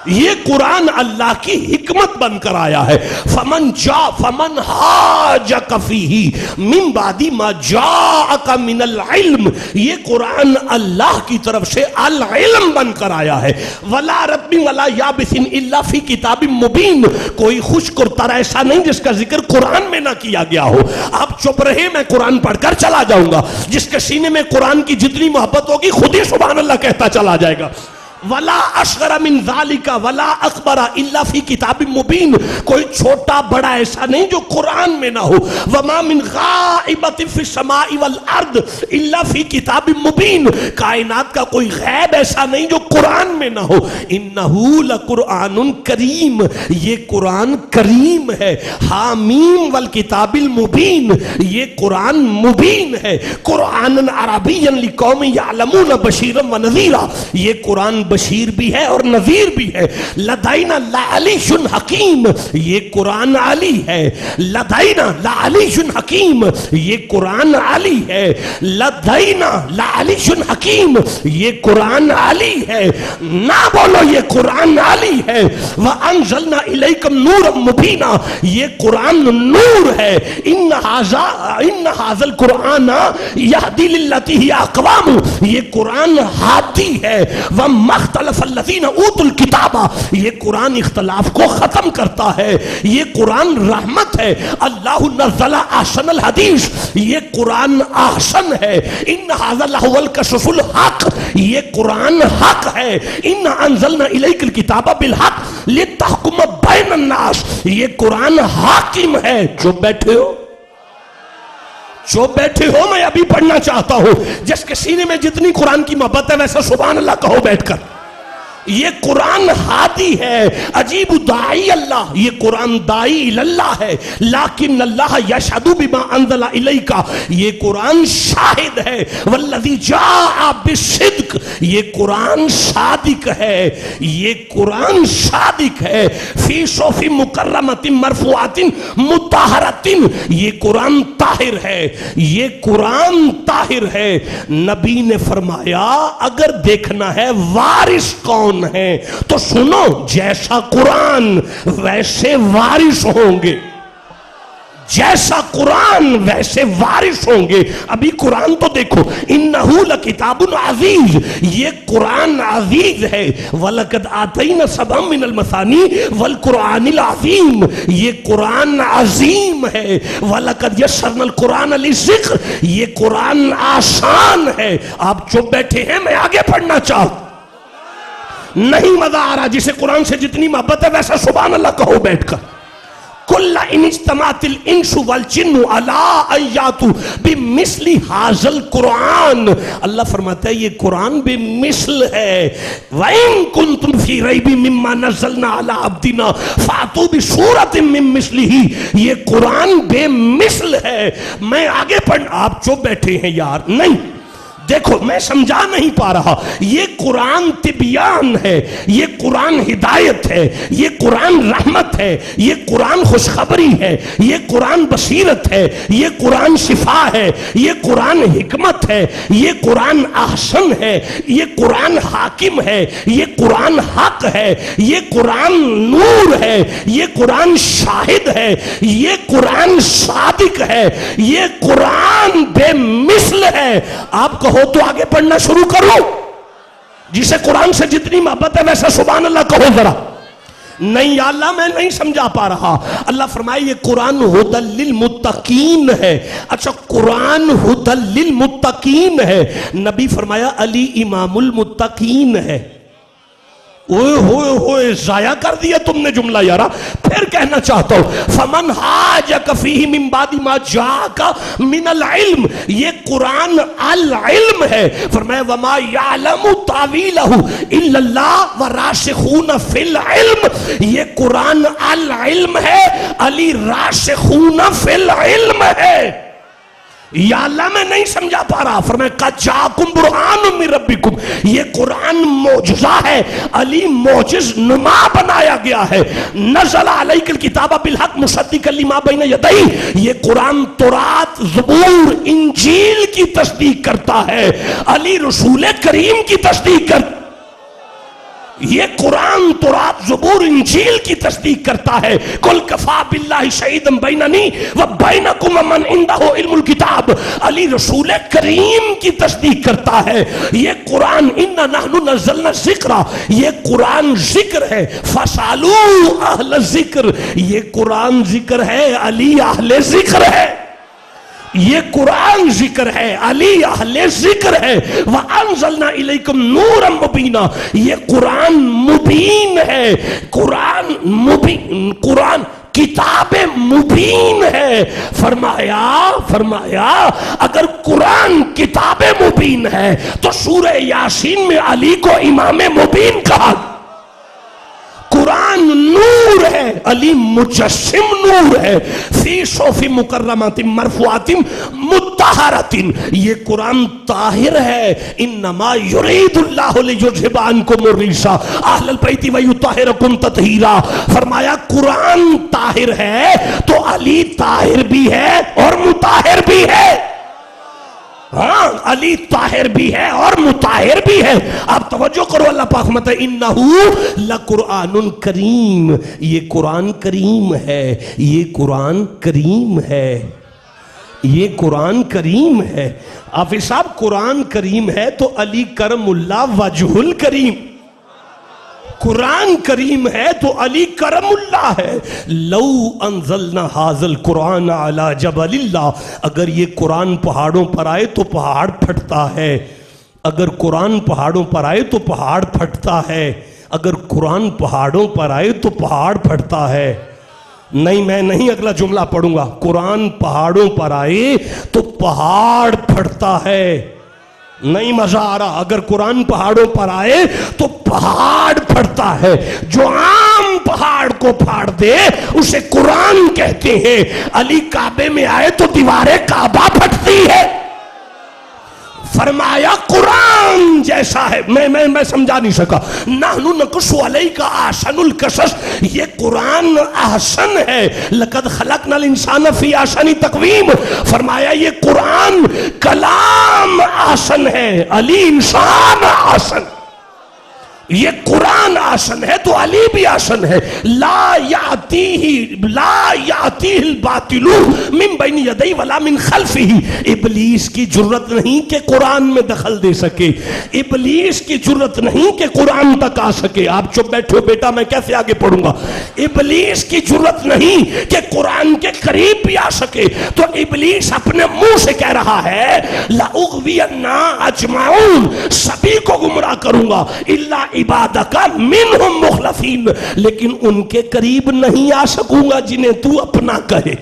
ये कुरान अल्लाह की हिकमत बनकर आया है। फमन हाज कफीही मिन बादी मा जाअका मिनल इल्म, ये कुरान अल्लाह की तरफ से अल इल्म बनकर आया है। वला रब्बी वला याबिसिन इल्ला फी किताबिम मुबीन, कोई खुश्क और तर ऐसा नहीं जिसका जिक्र कुरान में ना किया गया हो। आप चुप रहे, मैं कुरान पढ़कर चला जाऊंगा। जिसके सीने में कुरान की जितनी मोहब्बत होगी खुद ही सुभान अल्लाह कहता चला जाएगा। वला असगरा मिन ज़ालिका वला अकबरा इल्ला फी किताबिम मुबीन, कोई छोटा बड़ा ऐसा नहीं जो कुरान में ना हो। वमा मिन गाइबतिन फिस समाई वल अर्द इल्ला फी किताबिम मुबीन, कायनात का कोई गैब ऐसा नहीं जो कुरान में ना हो। इन्नहु लकुरआनुन करीम, ये कुरान करीम है। हामीम वल किताबिल मुबीन, ये कुरान मुबीन है। कुरानन अरबियन लिकौमिन यअलमून बशीरन व नज़ीरा, ये कुरान बशीर भी है और नज़ीर भी है। लदाइना लाअलीशुन हकीम, ये कुरान अली है। लदाइना लाअलीशुन हकीम, ये कुरान अली है। लदाइना लाअलीशुन हकीम, ये कुरान अली है। ना बोलो ये कुरान अली है। व अंज़लना इलैकुम नूरम मुबीना, ये कुरान नूर है। इन हाज़ल कुरान यहदी लिल्लती हिय अक़वाम, ये कुरान हादी है। व मख्तलफ़ल्लज़ीना ऊतुल किताबा, ये कुरान इख्तलाफ को खत्म करता है। ये कुरान रहमत है। अल्लाहु नज़्ज़ला अहसनल हदीस, ये कुरान अहसन है। इन हाज़ा लहुवल कससुल हक़, ये कुरान हक है। इन अंज़लना इलैकल किताबा बिल हक़ लितहकुम बैनन नास, ये कुरान हाकिम है। चुप बैठे हो, चुप बैठे हो, मैं अभी पढ़ना चाहता हूं। जिसके सीने में जितनी कुरान की मोहब्बत है वैसा सुभान अल्लाह कहो बैठकर। ये कुरान हादी है। अजीब दाई अल्लाह, ये कुरान दाई अल्लाह है। लाकिन अल्लाह यशहदु बिमा अंज़ला इलैका, ये कुरान शाहिद है। वल्लज़ी जाअ बिस्सिद्क़, ये कुरान सादिक है। ये कुरान सादिक है। फी सोफी मुकर्रमतिन मरफूआतिन मुत्तहरतिन, ये कुरान ताहिर है। ये कुरान ताहिर है। नबी ने फरमाया अगर देखना है वारिस कौन है तो सुनो, जैसा कुरान वैसे वारिस होंगे। जैसा कुरान वैसे वारिस होंगे। अभी कुरान तो देखो, इन्नहु लकिताबुन अजीज, ये कुरान अजीज है। वलकद आतैना सबअम मिनल मसानी वल कुरानिल अजीम, ये कुरान अजीम है। वलकद यस्सरनल कुरान लिज़िक्र, ये कुरान आसान है। आप चुप बैठे हैं, मैं आगे पढ़ना चाहता नहीं। मजा आ रहा? जिसे कुरान से जितनी मोहब्बत है वैसा सुभान अल्लाह कहो बैठकर। कुल्ला इन इज्तमातिल इंसु वल जिन्नु अला अय्यातु बिमिस्ली हाज़ल कुरान, अल्लाह फरमाता है ये कुरान बेमिसल है। व इन कुंतुम फी रैबि मिम्मा नज़्ज़लना अला अब्दिना फातू बिसूरतिन मिन मिस्लिही, ये कुरान बेमिसल है। मैं आगे पढ़, आप चुप बैठे हैं यार। नहीं देखो, मैं समझा नहीं पा रहा। ये कुरान तिबियान है, ये कुरान हिदायत है, ये कुरान रहमत है, ये कुरान खुशखबरी है, ये कुरान बसीरत है, ये कुरान शिफा है, ये कुरान हिकमत है, ये कुरान अहसन है, ये कुरान हाकिम है, ये कुरान हक है, ये कुरान नूर है, ये कुरान शाहिद है, ये कुरान सादिक है, ये कुरान बेमिसल है। आप कहो तो आगे पढ़ना शुरू करो। जिसे कुरान से जितनी मोहब्बत है वैसा सुभान अल्लाह कहो जरा। नहीं या अल्लाह मैं नहीं समझा पा रहा। अल्लाह फरमाए ये कुरान हुदल लिल मुत्तकीन है। अच्छा, कुरान हुदल लिल मुत्तकीन है। नबी फरमाया अली इमामुल मुत्तकीन है। ओए होए होए, जाया कर दिया तुमने जुमला यारा। फिर कहना चाहता हूं, फमन हाजक फीही मिन बादी मा जाका मिनल इल्म, ये कुरान अल इल्म है। फरमाया वमा यालमु तावीलहु इल्लल्लाह व रासिखून फिल इल्म, ये कुरान अल इल्म है, अली रासिखून फिल इल्म है। या अल्लाह मैं नहीं समझा पा रहा। फरमाया कद जाकुम बुरहानुम मिन रब्बिकुम, ये कुरान मौजज़ा है, अली मौजिज़ नुमा बनाया गया है। नज़ला अलैकल किताबा बिल हक़ मुसद्दिक़न लिमा बैन यदैहि, ये कुरान तौरात ज़बूर इंजील की तस्दीक करता है। अली रसूल करीम की तस्दीक कर। ये कुरान तौरात ज़बूर इंजील की तस्दीक करता है। कुल कफा बिल्लाहि शहीदन बैननी व बैनकुम मन इंदहु इल्मुल किताब। अली रसूल करीम की तस्दीक करता है। ये कुरान इन्ना नहनु नज़्ज़लना ज़िक्रा, ये कुरान जिक्र है। फसालू अहल ज़िक्र, ये कुरान जिक्र है, अली अहले ज़िक्र है। ये कुरान जिक्र है, अली अहले जिक्र है। व अंज़लना इलैकुम नूरम मुबीना, ये कुरान मुबीन है। कुरान मुबीन, कुरान किताबे मुबीन है। फरमाया अगर कुरान किताबे मुबीन है तो सूरह यासीन में अली को इमाम मुबीन कहा। कुरान नूर है, अली मुजस्सिम नूर है। फी सोफी मुकर्रमातिन मरफुआतिन मुत्तहरतिन, ये कुरान ताहिर है। इन्नमा युरीदुल्लाहु लियुज़हिबा अन्कुम अर्रिजा अहलल बैति व युत्तहिरकुम तत्हीरा। फरमाया कुरान ताहिर है तो अली ताहिर भी है और मुताहिर भी है। हाँ, अली ताहिर भी है और मुताहिर भी है। आप तवज्जो करो, अल्लाह पाक मत इन्नहु लकुरआनुन करीम, ये कुरान करीम है, ये कुरान करीम है, ये कुरान करीम है। हाफिज साहब कुरान करीम है तो अली करमुल्ला वजहुल करीम। कुरान करीम है तो अली करमुल्ला है। लौ अंज़लना हाज़ल कुरान अला जबलिल्ला, अगर ये कुरान पहाड़ों पर आए तो पहाड़ फटता है। अगर कुरान पहाड़ों पर आए तो पहाड़ फटता है। अगर कुरान पहाड़ों पर आए तो पहाड़ फटता है। नहीं, मैं नहीं अगला जुमला पढ़ूंगा। कुरान पहाड़ों पर आए तो पहाड़ फटता है। नहीं मजा आ रहा। अगर कुरान पहाड़ों पर आए तो पहाड़ फटता है। जो आम पहाड़ को फाड़ दे उसे कुरान कहते हैं। अली काबे में आए तो दीवारें काबा फटती है। फरमाया कुरान जैसा है। मैं समझा नहीं सका। नहनु नकुस्सु अलैका अहसनुल कसस, ये कुरान अहसन है। लक़द खलक़नल इंसान फी अहसनि तक़वीम, फरमाया ये कुरान कलाम अहसन है, अली इंसान अहसन। ये कुरान आसन है तो अली भी आसन है। ला यातीहिल बातिलु मिन बैनि यदैहि वला मिन खल्फिही, इब्लीस की जुर्रत नहीं कि कुरान में दखल दे सके। इब्लीस की जुर्रत नहीं कि कुरान तक आ सके। आप चुप बैठो बेटा, मैं कैसे आगे पढ़ूंगा। इब्लीस की जुर्रत नहीं कि कुरान के करीब भी आ सके। तो इब्लीस अपने मुंह से कह रहा है ला उग़वियन्ना अजमाउन, सभी को गुमराह करूंगा इल्ला इबादका मिनहुम मुखलफीन, लेकिन उनके करीब नहीं आ सकूंगा जिन्हें तू अपना कहे।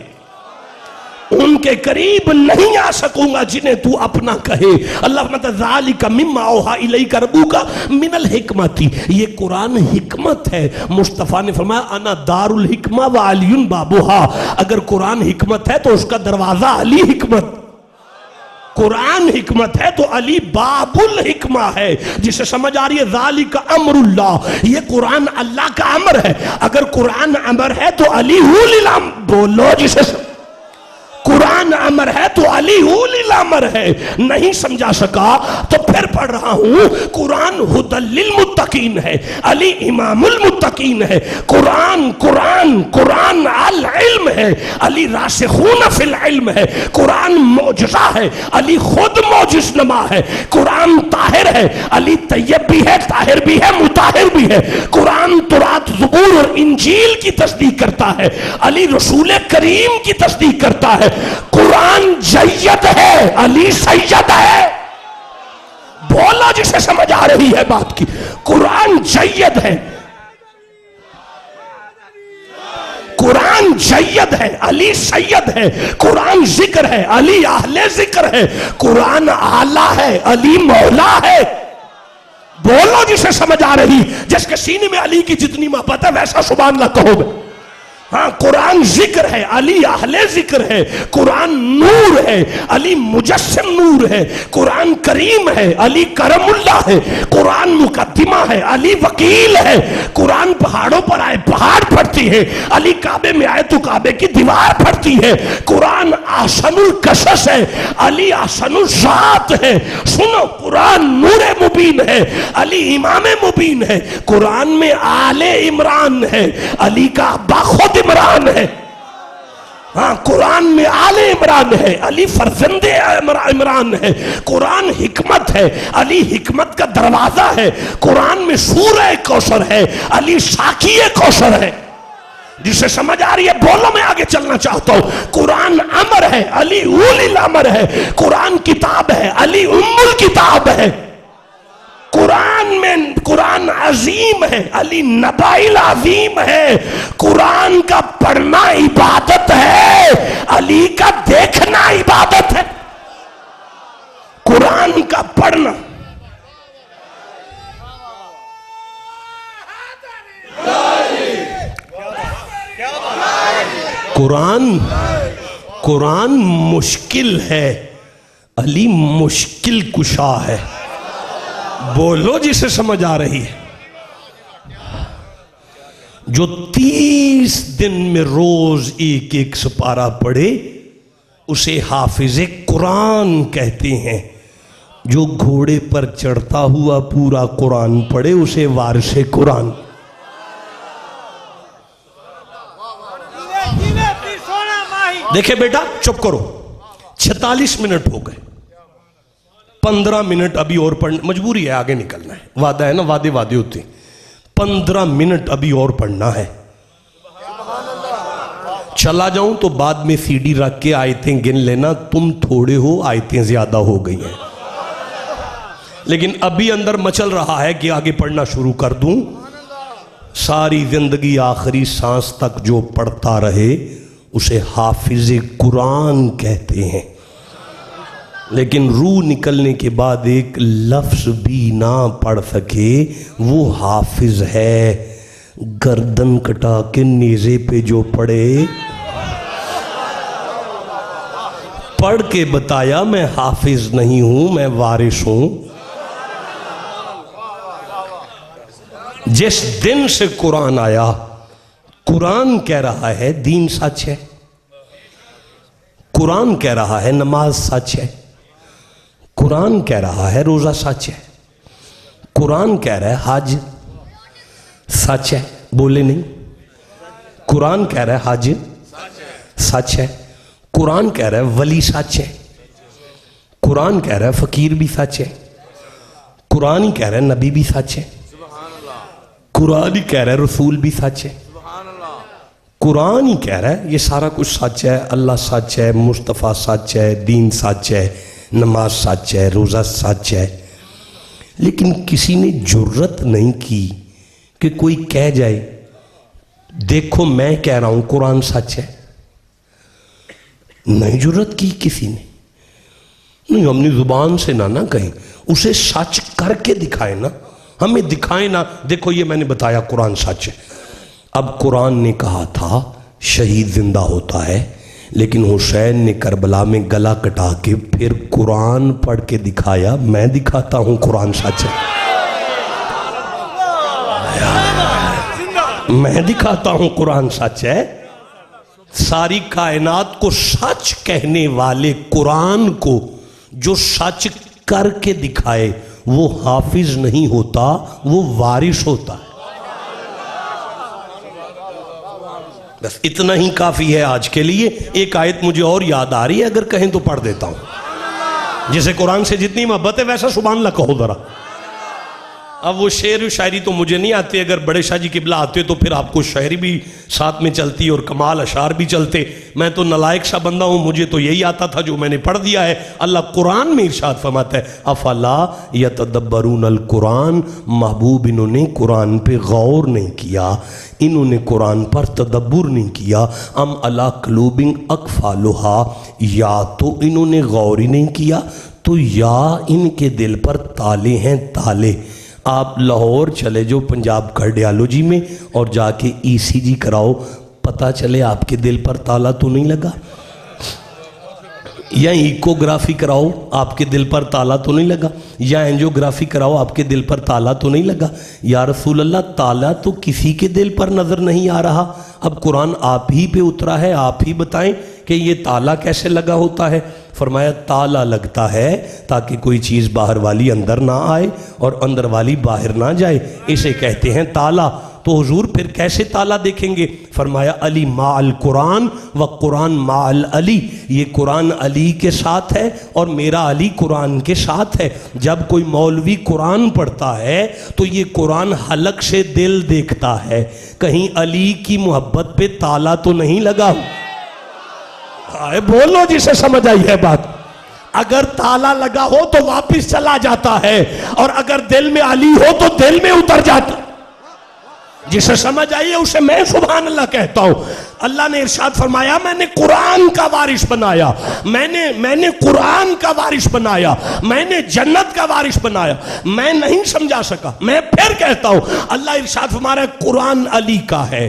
उनके करीब नहीं आ सकूंगा जिन्हें तू अपना कहे। अल्लाह फरमाता ज़ालिका मिम्मा औहा इलैका रब्बुका मिनल हिकमती, ये कुरान हिकमत है। मुस्तफ़ा ने फरमाया अना दारुल हिकमा व अलियुन बाबुहा, अगर कुरान हिकमत है तो उसका दरवाजा अली हिकमत। कुरान हिकमत है तो अली बाबुल हिकमा है। जिसे समझ आ रही है ज़ालिका अमरुल्लाह, ये कुरान अल्लाह का अमर है। अगर कुरान अमर है तो अली उलिल अम्र, बोलो जिसे कुरान अमर है तो अली उलिल अमर है। नहीं समझा सका तो फिर पढ़ रहा हूं। कुरान हुदल लिल मुत्तकीन है, अली इमामुल मुत्तकीन है। कुरान कुरान कुरान अल इल्म है, अली रासिखून फिल इल्म है। कुरान मौजज़ा है, अली खुद मौजिज़ नमा है। कुरान ताहिर है, अली तैयब भी है, ताहिर भी है, मुताहिर भी है। कुरान तौरात ज़बूर और इंजील की तस्दीक करता है, अली रसूल करीम की तस्दीक करता है। कुरान जय्यद है, अली सैयद है। बोलो जिसे समझ आ रही है बात की। कुरान जय्यद है, कुरान जय्यद है, अली सैयद है। कुरान जिक्र है, अली अहले जिक्र है। कुरान आला है, अली मौला है। बोलो जिसे समझ आ रही। जिसके सीने में अली की जितनी मोहब्बत है वैसा सुभान अल्लाह कहोगे। हाँ, कुरान जिक्र है, अली अहले जिक्र है। कुरान नूर है, अली मुजस्सिम नूर है। कुरान करीम है, अली करमुल्ला है। कुरान मुकद्दिमा है, अली वकील है। कुरान पहाड़ों पर आए पहाड़ फटती है, अली काबे में आए तो काबे की दीवार फटती है। कुरान आसनुल कसस है, अली आसनुल ज़ात है। सुनो, कुरान नूरे मुबीन है, अली इमामे मुबीन है। कुरान में आले इमरान है, अली का अब्बा खुद इमरान है। हाँ, कुरान में आले इमरान है, अली फरजंदे इमरान है। कुरान हिकमत है, अली हिकमत का दरवाजा है। कुरान में सूरह कौसर है, अली साकिए कौसर है। जिसे समझ आ रही है बोलो, मैं आगे चलना चाहता हूं। कुरान अमर है, अली उलिल अमर है। कुरान किताब है, अली उम्मुल किताब है। कुरान अजीम है, अली नबाइल अजीम है। कुरान का पढ़ना इबादत है, अली का देखना इबादत है। कुरान का पढ़ना, कुरान मुश्किल है, अली मुश्किल कुशा है। बोलो जिसे समझ आ रही है। जो 30 दिन में रोज एक एक सपारा पढ़े उसे हाफिज़े कुरान कहते हैं। जो घोड़े पर चढ़ता हुआ पूरा कुरान पढ़े उसे वारिसे कुरान। देखे बेटा, चुप करो, 46 मिनट हो गए, 15 मिनट अभी और पढ़, मजबूरी है, आगे निकलना है। वादा है ना, वादे होते। 15 मिनट अभी और पढ़ना है। चला जाऊं तो बाद में सीडी रख के आयतें गिन लेना, तुम थोड़े हो, आयतें ज्यादा हो गई हैं। लेकिन अभी अंदर मचल रहा है कि आगे पढ़ना शुरू कर दूं। सारी जिंदगी आखिरी सांस तक जो पढ़ता रहे उसे हाफिज़े कुरान कहते हैं। लेकिन रूह निकलने के बाद एक लफ्ज भी ना पढ़ सके वो हाफिज है। गर्दन कटा के नेज़े पे जो पढ़े, पढ़ के बताया मैं हाफिज नहीं हूं, मैं वारिस हूं। जिस दिन से कुरान आया, कुरान कह रहा है दीन सच है। कुरान कह रहा है नमाज सच है। कुरान कह रहा है रोजा सच है। कुरान कह रहा है हज सच है, बोले नहीं। कुरान कह रहा है हज सच है। कुरान कह रहा है वली सच है। कुरान कह रहा है फकीर भी सच है। कुरान ही कह रहा है नबी भी सच है। कुरान ही कह रहा है रसूल भी सच है। कुरान ही कह रहा है ये सारा कुछ सच है। अल्लाह सच है, मुस्तफ़ा सच है, दीन सच है, नमाज सच है, रोज़ा सच है। लेकिन किसी ने जुर्रत नहीं की कि कोई कह जाए देखो मैं कह रहा हूं कुरान सच है। नहीं जुर्रत की किसी ने, नहीं, अपनी जुबान से ना कहें, उसे सच करके दिखाए ना, हमें दिखाए ना, देखो ये मैंने बताया कुरान सच है। अब कुरान ने कहा था शहीद जिंदा होता है, लेकिन हुसैन ने करबला में गला कटा के फिर कुरान पढ़ के दिखाया, मैं दिखाता हूं कुरान सच है। मैं दिखाता हूं कुरान सच है। सारी कायनात को सच कहने वाले कुरान को जो सच करके दिखाए वो हाफिज नहीं होता, वो वारिस होता है। बस इतना ही काफी है आज के लिए। एक आयत मुझे और याद आ रही है, अगर कहें तो पढ़ देता हूं। जिसे कुरान से जितनी मोहब्बत है वैसा सुभान अल्लाह कहो जरा। अब वो शेर शायरी तो मुझे नहीं आती, अगर बड़े शाह जी किबला आते तो फिर आपको शायरी भी साथ में चलती और कमाल अशार भी चलते। मैं तो नलायक सा बंदा हूँ, मुझे तो यही आता था जो मैंने पढ़ दिया है। अल्लाह कुरान में इरशाद फरमाता है अफला यतदब्बरून अल कुरान, महबूब इन्होंने कुरान पे गौर नहीं किया, इन्होंने कुरान पर तदब्बुर नहीं किया। अम अला कलूबिन अकफालुहा, या तो इन्होंने गौर ही नहीं किया तो या इनके दिल पर ताले हैं ताले। आप लाहौर चले जो पंजाब कार्डियोलॉजी में और जाके ईसीजी कराओ, पता चले आपके दिल पर ताला तो नहीं लगा। या इकोग्राफी कराओ, आपके दिल पर ताला तो नहीं लगा। या एंजियोग्राफी कराओ, आपके दिल पर ताला तो नहीं लगा। या रसूल अल्लाह, ताला तो किसी के दिल पर नजर नहीं आ रहा। अब कुरान आप ही पे उतरा है, आप ही बताएं कि ये ताला कैसे लगा होता है। फरमाया ताला लगता है ताकि कोई चीज़ बाहर वाली अंदर ना आए और अंदर वाली बाहर ना जाए, इसे कहते हैं ताला। तो हुजूर फिर कैसे ताला देखेंगे? फरमाया अली माल कुरान व कुरान माल अली, ये कुरान अली के साथ है और मेरा अली कुरान के साथ है। जब कोई मौलवी कुरान पढ़ता है तो ये कुरान हलक से दिल देखता है, कहीं अली की मोहब्बत पे ताला तो नहीं लगा। बोलो जिसे समझ आई है बात। अगर ताला लगा हो तो वापिस चला जाता है, और अगर दिल में अली हो तो दिल में उतर जाता। जिसे समझ आई है उसे मैं सुभान अल्लाह कहता हूं। अल्लाह ने इरशाद फरमाया मैंने कुरान का वारिस बनाया, मैंने कुरान का वारिस बनाया, मैंने जन्नत का वारिस बनाया। मैं नहीं समझा सका, मैं फिर कहता हूं, अल्लाह इरशाद फरमा रहा है कुरान अली का है।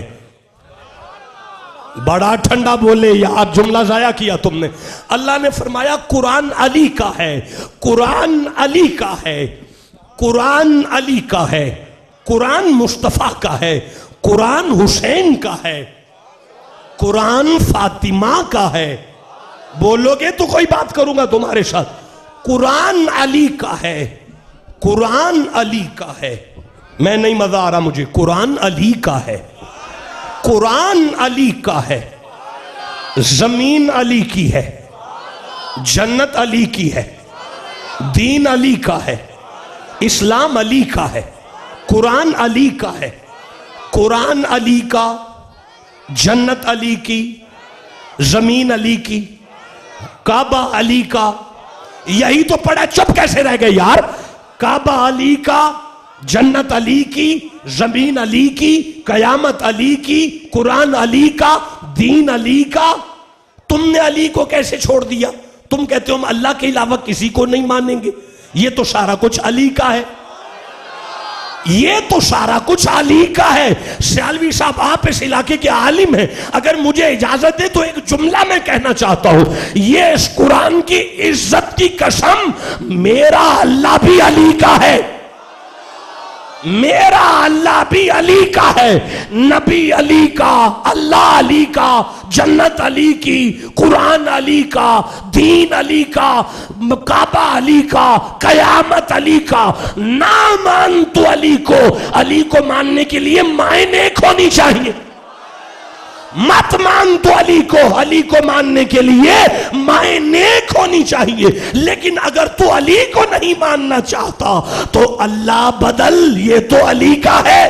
बड़ा ठंडा बोले यार, जुमला जाया किया तुमने। अल्लाह ने फरमाया कुरान अली का है, कुरान अली का है, कुरान अली का है, कुरान मुस्तफा का है, कुरान हुसैन का है, कुरान फातिमा का है। बोलोगे तो कोई बात करूंगा तुम्हारे साथ। कुरान अली का है, कुरान अली का है। मैं नहीं, मजा आ रहा मुझे। कुरान अली का है, कुरान अली का है, जमीन अली की है, जन्नत अली की है, दीन अली का है, इस्लाम अली का है, कुरान अली का है, कुरान अली का, जन्नत अली की, जमीन अली की, काबा अली का। यही तो पढ़ा, चुप कैसे रह गए यार? काबा अली का, जन्नत अली की, जमीन अली की, कयामत अली की, कुरान अली का, दीन अली का। तुमने अली को कैसे छोड़ दिया? तुम कहते हो हम अल्लाह के अलावा किसी को नहीं मानेंगे। ये तो सारा कुछ अली का है, ये तो सारा कुछ अली का है। सियालवी साहब आप इस इलाके के आलिम हैं, अगर मुझे इजाजत दे तो एक जुमला मैं कहना चाहता हूं। ये इस कुरान की इज्जत की कसम, मेरा अल्लाह भी अली का है, मेरा अल्लाह भी अली का है। नबी अली का, अल्लाह अली का, जन्नत अली की, कुरान अली का, दीन अली का, काबा अली का, कयामत अली का। ना मान तो अली को, अली को मानने के लिए मायने होनी चाहिए। मत मान तो अली को मानने के लिए मायने होनी चाहिए। लेकिन अगर तू अली को नहीं मानना चाहता तो अल्लाह बदल, ये तो अली का है।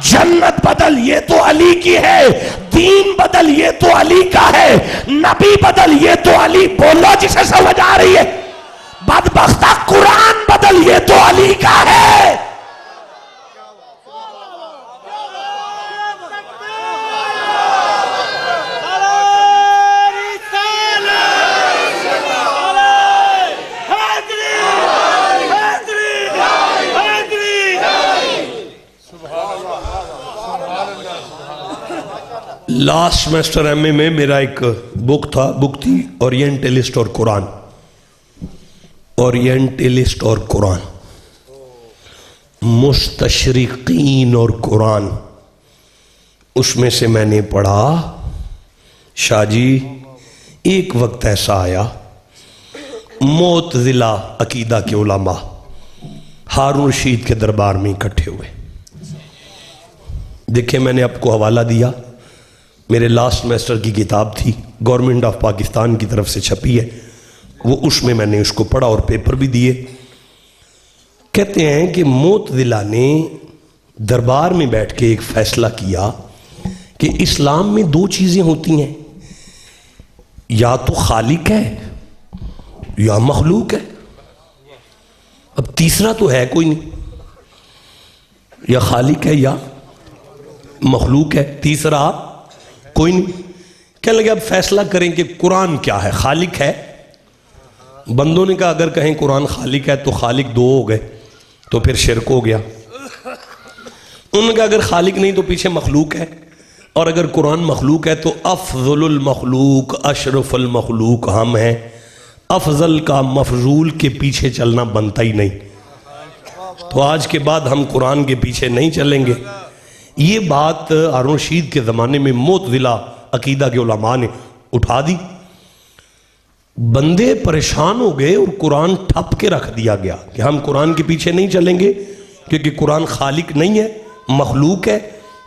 जन्नत बदल, ये तो अली की है। दीन बदल, ये तो अली का है। नबी बदल, ये तो अली। बोलो जिसे समझ आ रही है। बदबख्ता कुरान बदल, ये तो अली का है। लास्ट सेमेस्टर एमए में मेरा एक बुक थी ओरिएंटलिस्ट और कुरान, ओरिएंटलिस्ट और कुरान, मुस्तशरिकीन और कुरान। उसमें से मैंने पढ़ा, शाहजी एक वक्त ऐसा आया, मोतजिला अकीदा के उलमा हारून रशीद के दरबार में इकट्ठे हुए। देखिए मैंने आपको हवाला दिया, मेरे लास्ट सेमेस्टर की किताब थी, गवर्नमेंट ऑफ पाकिस्तान की तरफ से छपी है वो, उसमें मैंने उसको पढ़ा और पेपर भी दिए। कहते हैं कि मोतजिला ने दरबार में बैठ के एक फैसला किया कि इस्लाम में दो चीज़ें होती हैं, या तो खालिक है या मखलूक है। अब तीसरा तो है कोई नहीं, या खालिक है या मखलूक है, तीसरा कोई नहीं। क्या लगे अब फैसला करें कि कुरान क्या है, खालिक है। बंदों ने कहा अगर कहें कुरान खालिक है तो खालिक दो हो गए, तो फिर शिरक हो गया। उन्होंने कहा अगर खालिक नहीं तो पीछे मखलूक है, और अगर कुरान मखलूक है तो अफजलुल मखलूक अशरफुल मखलूक हम हैं। अफजल का मफजूल के पीछे चलना बनता ही नहीं। तो आज के बाद हम कुरान के पीछे नहीं चलेंगे। ये बात हारून रशीद के ज़माने में मोतज़िला अकीदा के उलमा ने उठा दी। बंदे परेशान हो गए और कुरान ठप के रख दिया गया कि हम कुरान के पीछे नहीं चलेंगे क्योंकि कुरान खालिक नहीं है, मखलूक है,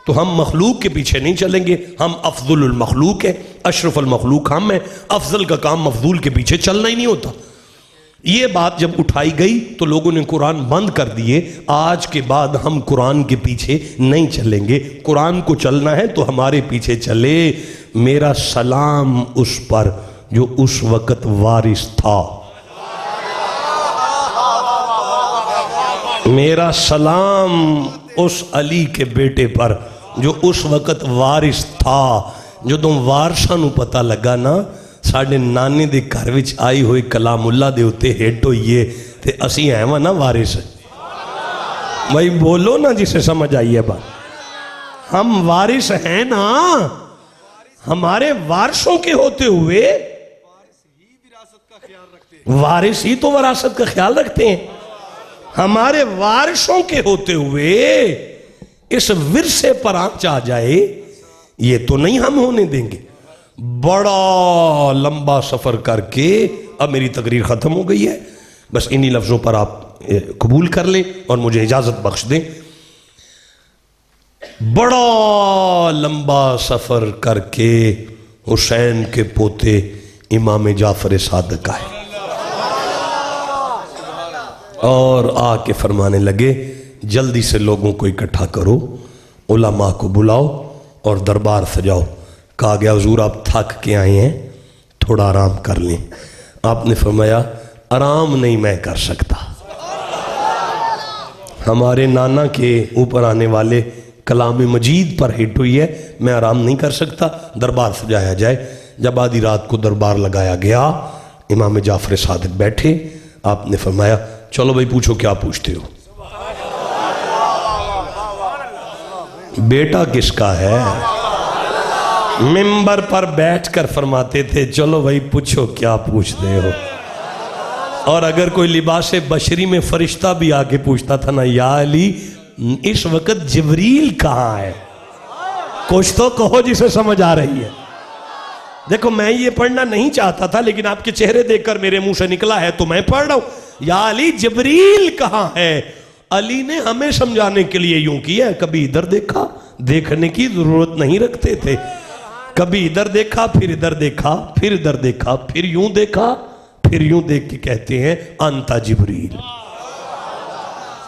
तो हम मखलूक के पीछे नहीं चलेंगे। हम अफजुल मखलूक है, अशरफुल मखलूक हम हैं। अफजल का काम मफजूल के पीछे चलना ही नहीं होता। ये बात जब उठाई गई तो लोगों ने कुरान बंद कर दिए। आज के बाद हम कुरान के पीछे नहीं चलेंगे। कुरान को चलना है तो हमारे पीछे चले। मेरा सलाम उस पर जो उस वक्त वारिस था। मेरा सलाम उस अली के बेटे पर जो उस वक्त वारिस था। जो तुम वारसा नू पता लगा ना साढ़े नाने दे घर विच आई हुई कलामुल्ला दे उत्ते हिट होइए ते असी है वा ना वारिस। भाई बोलो ना जिसे समझ आई है बात। हम वारिस हैं ना। हमारे वारसों के होते हुए वारिस ही तो विरासत का ख्याल रखते हैं। हमारे वारिसों के होते हुए इस विरसे पर आंच आ जाए ये तो नहीं हम होने देंगे। बड़ा लंबा सफर करके अब मेरी तकरीर खत्म हो गई है। बस इन्हीं लफ्जों पर आप कबूल कर लें और मुझे इजाजत बख्श दें। बड़ा लंबा सफर करके हुसैन के पोते इमाम जाफर सादिक आए और आके फरमाने लगे जल्दी से लोगों को इकट्ठा करो, उलमा को बुलाओ और दरबार सजाओ। कहा गया हुजूर आप थक के आए हैं, थोड़ा आराम कर लें। आपने फरमाया आराम नहीं मैं कर सकता। हमारे नाना के ऊपर आने वाले कलाम मजीद पर हिट हुई है, मैं आराम नहीं कर सकता, दरबार सजाया जाए। जब आधी रात को दरबार लगाया गया, इमाम जाफर सादिक बैठे। आपने फरमाया चलो भाई पूछो क्या पूछते हो। बेटा किसका है? मिंबर पर बैठकर फरमाते थे चलो भाई पूछो क्या पूछते हो। और अगर कोई लिबास बशरी में फरिश्ता भी आके पूछता था ना, या अली इस वक्त जिब्रील कहाँ है? कुछ तो कहो जिसे समझ आ रही है। देखो मैं ये पढ़ना नहीं चाहता था लेकिन आपके चेहरे देखकर मेरे मुंह से निकला है तो मैं पढ़ रहा हूं। या अली जिब्रील कहाँ है? अली ने हमें समझाने के लिए यूं किया, कभी इधर देखा, देखने की जरूरत नहीं रखते थे। कभी इधर देखा, फिर इधर देखा, फिर इधर देखा, फिर यूं देखा, फिर यूं देख के कहते हैं अंता जिब्रील।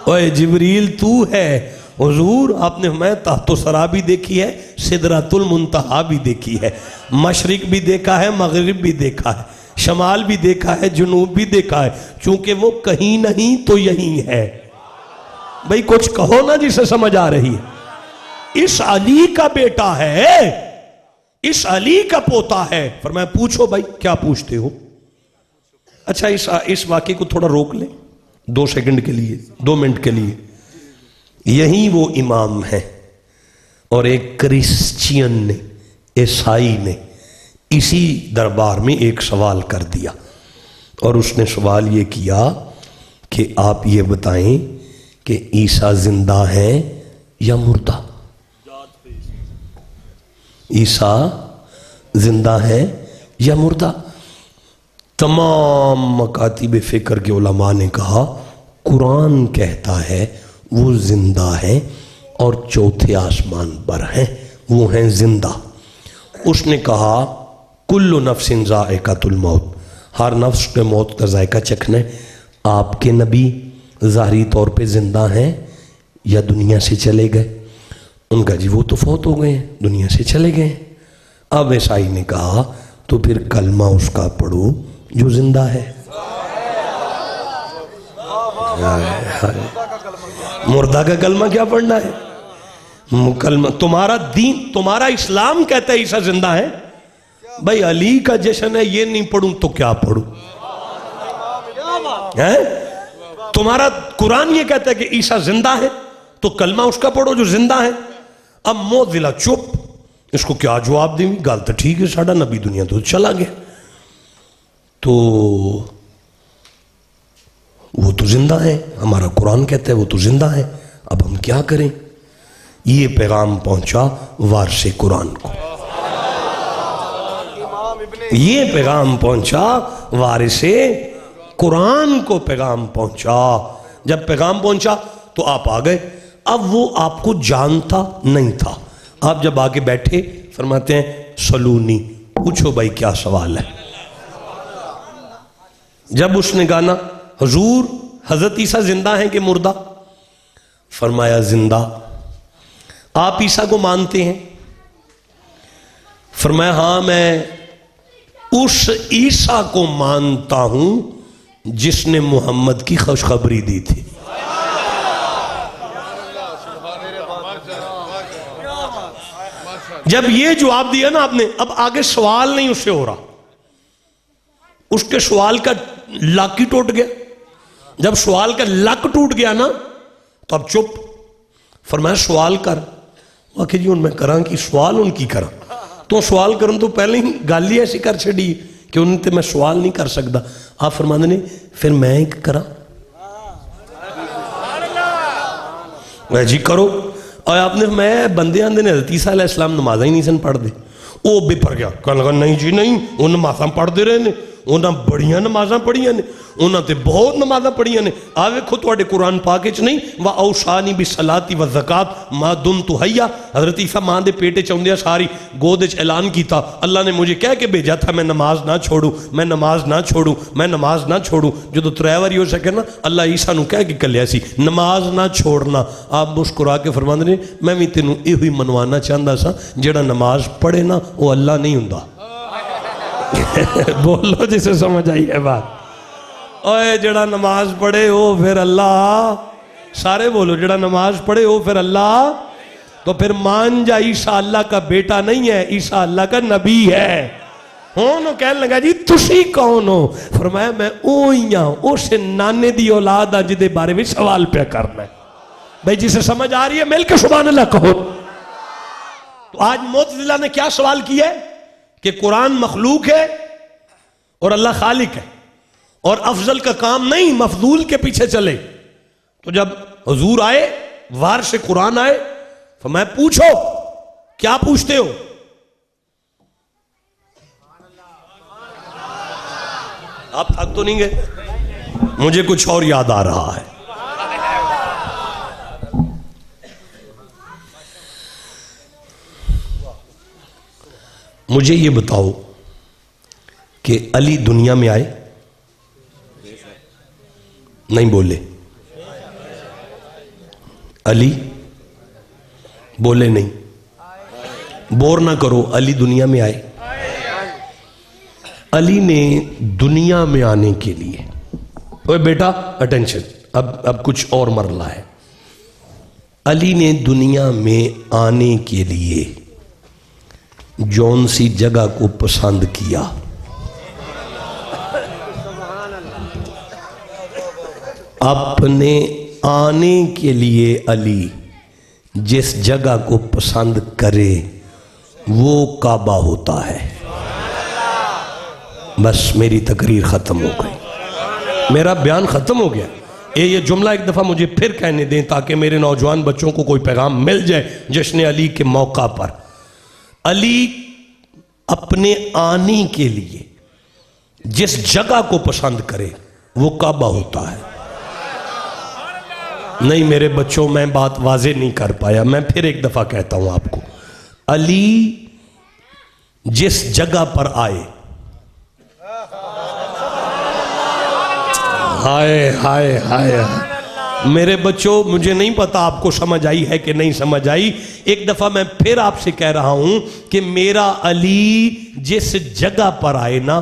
ओए जिब्रील तू है। हुजूर आपने मैं तहतो सरा भी देखी है, सिदरतुल मुंतहा भी देखी है, मशरिक भी देखा है, मगरिब भी देखा है, शमाल भी देखा है, जुनूब भी देखा है। चूंकि वो कहीं नहीं तो यहीं है। भाई कुछ कहो ना जिसे समझ आ रही है। इस अली का बेटा है, इस अली का पोता है। फरमाया पूछो भाई क्या पूछते हो। अच्छा इस वाक्य को थोड़ा रोक ले 2 सेकंड के लिए, 2 मिनट के लिए। यही वो इमाम है और एक क्रिश्चियन ने, ईसाई ने इसी दरबार में एक सवाल कर दिया और उसने सवाल ये किया कि आप ये बताएं कि ईसा जिंदा है या मुर्दा? ईसा जिंदा है या मुर्दा? तमाम मकातिब फिक्र के उलमा ने कहा कुरान कहता है वो जिंदा है और चौथे आसमान पर हैं, वो हैं जिंदा। उसने कहा कुल्लु नफ्सिन ज़ाइक़तुल मौत, हर नफ्स के मौत का जायका चखना है। आपके नबी ज़ाहिरी तौर पे जिंदा हैं या दुनिया से चले गए? उनका जी वो तो फौत हो गए, दुनिया से चले गए। अब ईसाई ने कहा तो फिर कलमा उसका पढ़ो जो जिंदा है। मुर्दा का कलमा क्या पढ़ना है? कलमा तुम्हारा दीन, तुम्हारा इस्लाम कहता है ईसा जिंदा है। भाई अली का जश्न है, ये नहीं पढ़ूं तो क्या पढ़ूं? है तुम्हारा कुरान ये कहता है कि ईसा जिंदा है तो कलमा उसका पढ़ो जो जिंदा है। अब मोतज़िला चुप, इसको क्या जवाब देंगे? गल तो ठीक है, साडा नबी दुनिया तो चला गया, तो वो तो जिंदा है, हमारा कुरान कहता है वो तो जिंदा है, अब हम क्या करें? ये पैगाम पहुंचा वारिसे कुरान को, ये पैगाम पहुंचा वारिसे कुरान को, पैगाम पहुंचा। जब पैगाम पहुंचा तो आप आ गए। अब वो आपको जानता नहीं था। आप जब आके बैठे फरमाते हैं सलूनी, पूछो भाई क्या सवाल है। जब उसने कहा ना हुजूर हजरत ईसा जिंदा हैं कि मुर्दा? फरमाया जिंदा। आप ईसा को मानते हैं? फरमाया हाँ मैं उस ईसा को मानता हूं जिसने मोहम्मद की खुशखबरी दी थी। जब ये जवाब दिया ना आपने, अब आगे सवाल नहीं उससे हो रहा, उसके सवाल का लक ही टूट गया। जब सवाल का लक टूट गया ना तो अब चुप। फरमाया सवाल कर। आखिर जी मैं करा कि सवाल उनकी करा, तो सवाल करन तो पहले ही गल ही ऐसी कर छड़ी कि उनते मैं सवाल नहीं कर सकता। आप फरमाते ने फिर मैं एक करा? मैं जी करो। और आपने मैं बंदे आंदे ने हज़रत ईसा अलैहिस्सलाम नमाज़ां ही नहीं सन पढ़ते। वो बिफर गया, कहने लगा नहीं जी नहीं, वो नमाज़ां पढ़ते रहे ने, उन्हें बड़िया नमाज़ां पढ़िया ने, उन्हें तो बहुत नमाज़ां पढ़िया ने। आ वेखो तुहाडे कुरान पाक च नहीं व औसानी भी सलाती व ज़कात मां दुम तु हय्या। हज़रत ईसा मां दे पेटे च आउंदियां सारी गोद च ऐलान किया, अल्लाह ने मुझे कह के भेजा था मैं नमाज ना छोड़ू, मैं नमाज ना छोड़ू, मैं नमाज ना छोड़ू। जो 3 बारी हो सके ना अल्लाह ईसा नूं कह के कलिया सी नमाज ना छोड़ना। आप मुस्कुरा के फरमांदे ने मैं भी तेनों इहो ही मनवाना चाहता सा, जेड़ा नमाज पढ़े ना वो अल्लाह नहीं हुंदा। बोलो जिसे समझ आई है बात। ओए जड़ा नमाज पढ़े वो फिर अल्लाह। सारे बोलो जड़ा नमाज पढ़े वो फिर अल्लाह। तो फिर मान जा ईसा अल्लाह का बेटा नहीं है, ईसा अल्लाह का नबी है। हो कहने लगा जी तुसी कौन हो? फरमाया मैं ओ ही हां, उस नाने दी औलाद आ जिदे बारे में सवाल पे करना है। भाई जिसे समझ आ रही है मिल के सुभान अल्लाह कहो। तो आज मुअतज़िला ने क्या सवाल किया है कि कुरान मखलूक है और अल्लाह खालिक है और अफजल का काम नहीं मफजूल के पीछे चले। तो जब हुजूर आए वार से कुरान आए, तो मैं पूछो क्या पूछते हो? आप थक तो नहीं गए? मुझे कुछ और याद आ रहा है। मुझे ये बताओ कि अली दुनिया में आए? नहीं बोले। अली बोले नहीं। बोर ना करो, अली दुनिया में आए। अली ने दुनिया में आने के लिए, ओए बेटा अटेंशन, अब कुछ और मरला है। अली ने दुनिया में आने के लिए जौन सी जगह को पसंद किया, अपने आने के लिए अली जिस जगह को पसंद करे वो काबा होता है। बस मेरी तकरीर खत्म हो गई, मेरा बयान खत्म हो गया। ये जुमला एक दफा मुझे फिर कहने दें ताकि मेरे नौजवान बच्चों को कोई पैगाम मिल जाए जश्न अली के मौका पर। अली अपने आने के लिए जिस जगह को पसंद करे वो काबा होता है। नहीं मेरे बच्चों, मैं बात वाज़ेह नहीं कर पाया, मैं फिर एक दफा कहता हूं आपको। अली जिस जगह पर आए, हाय हाय हाय मेरे बच्चों, मुझे नहीं पता आपको समझ आई है कि नहीं समझ आई। एक दफा मैं फिर आपसे कह रहा हूं कि मेरा अली जिस जगह पर आए ना,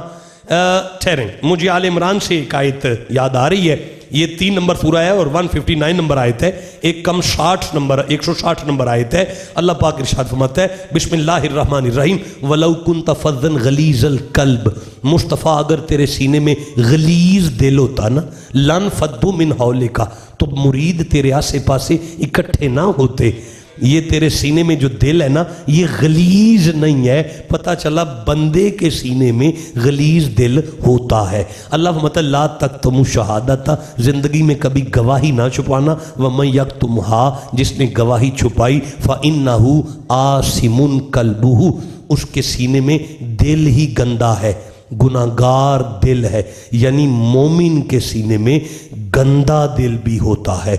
ठहरें, मुझे आल इमरान से एक आयत याद आ रही है। ये 3 नंबर पूरा है और 159 नंबर आयत है। एक कम 160 नंबर आयत है। अल्लाह पाक इरशाद फरमाता है बिस्मिल्लाहिर्रहमानिर्रहीम वलौ कुन्त फज़्ज़न गलीज़ल कल्ब। मुस्तफ़ा अगर तेरे सीने में गलीज दिल होता ना, लन फद्दू मिन हौलिका, तो मुरीद तेरे आसे पासे इकट्ठे ना होते। ये तेरे सीने में जो दिल है ना, ये गलीज नहीं है। पता चला बंदे के सीने में गलीज दिल होता है। अल्लाह मतलब ला तक तुम शहादता, जिंदगी में कभी गवाही ना छुपाना। व मैं यक तुम हा, जिसने गवाही छुपाई फ़ इन्नहु आसिमुन कल्बुहु, उसके सीने में दिल ही गंदा है, गुनाहगार दिल है। यानी मोमिन के सीने में गंदा दिल भी होता है।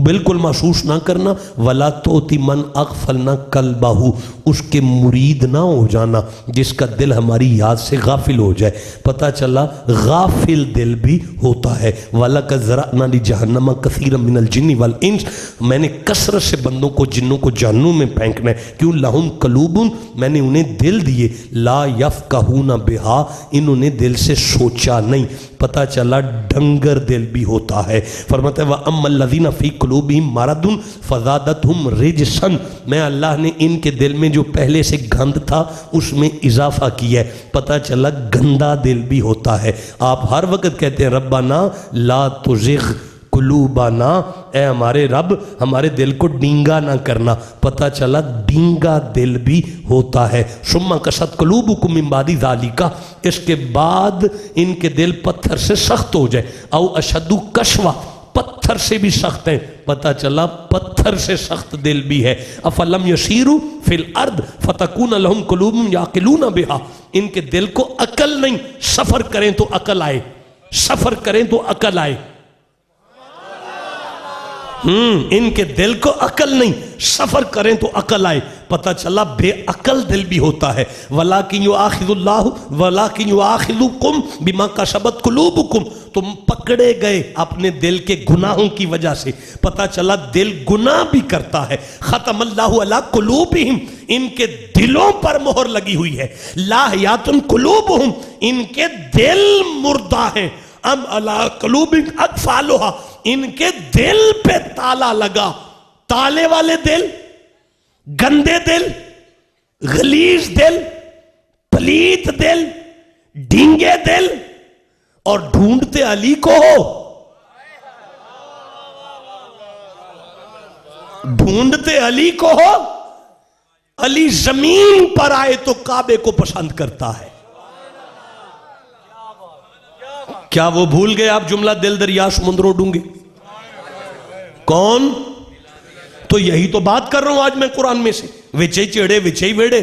बिल्कुल महसूस ना करना। वला तोती मन अगफलना कल्बाहु, उसके मुरीद ना हो जाना जिसका दिल हमारी याद से गाफिल हो जाए। पता चला गाफिल दिल भी होता है। वाला का जरा नाली जहन्नमा कसीर मिनल जिन्नी वल इंस, मैंने कसरत से बंदों को जिन्नों को जहन्नुम में फेंकना है। क्यों? लहुम कलूबुन, मैंने उन्हें दिल दिए, ला यफ़क़हूना बिहा, इन्होंने दिल से सोचा नहीं। पता चला डंगर दिल भी होता है। फरमाते व अम्मल लज़ीना फ़ी क़ुलूबिहिम मरदुन फ़ज़ादतहुम रिजसन, मैं अल्लाह ने इनके दिल में जो पहले से गंद था उसमें इजाफा किया है। पता चला गंदा दिल भी होता है। आप हर वक्त कहते हैं रब्बाना ला तुज़िग़ कुलूबाना, ए हमारे रब हमारे दिल को डींगा ना करना। पता चला डींगा दिल भी होता है। सुम्मा कसत कुलूबुकुम मिन बादी ज़ालिका, इसके बाद इनके दिल पत्थर से सख्त हो जाए। औ अशद्दु कशवा, पत्थर से भी सख्त है। पता चला पत्थर से सख्त दिल भी है। अफलम यसीरू फिल अर्द फतकून लहुम कुलूबुम याकिलूना बिहा, इनके दिल को अकल नहीं, सफर करें तो अकल आए, सफर करें तो अकल आए। इनके दिल को अकल नहीं, सफर करें तो अकल आए। पता चला बेअकल दिल भी होता है। वलाकिन युआखिजुल्लाहु वलाकिन युआखिजुकुम बिमा कसबत कुलूबुकुम, तुम पकड़े गए अपने दिल के गुनाहों की वजह से। पता चला दिल गुनाह भी करता है। खतमल्लाहु अला कुलूबिहिम, इनके दिलों पर मोहर लगी हुई है। ला हयातुन कुलूबुहुम, इनके दिल मुर्दा हैं। अम अला कुलूबिन अक़फ़ालुहा, इनके दिल पे ताला लगा। ताले वाले दिल, गंदे दिल, गलीज दिल, पलीत दिल, डींगे दिल, और ढूंढते अली को हो, ढूंढते अली को हो। अली जमीन पर आए तो काबे को पसंद करता है। क्या वो भूल गए आप जुमला दिल दरिया समुद्रों डूंगे? कौन? तो यही तो बात कर रहा हूं आज मैं कुरान में से। विचई चिड़े विचई वेड़े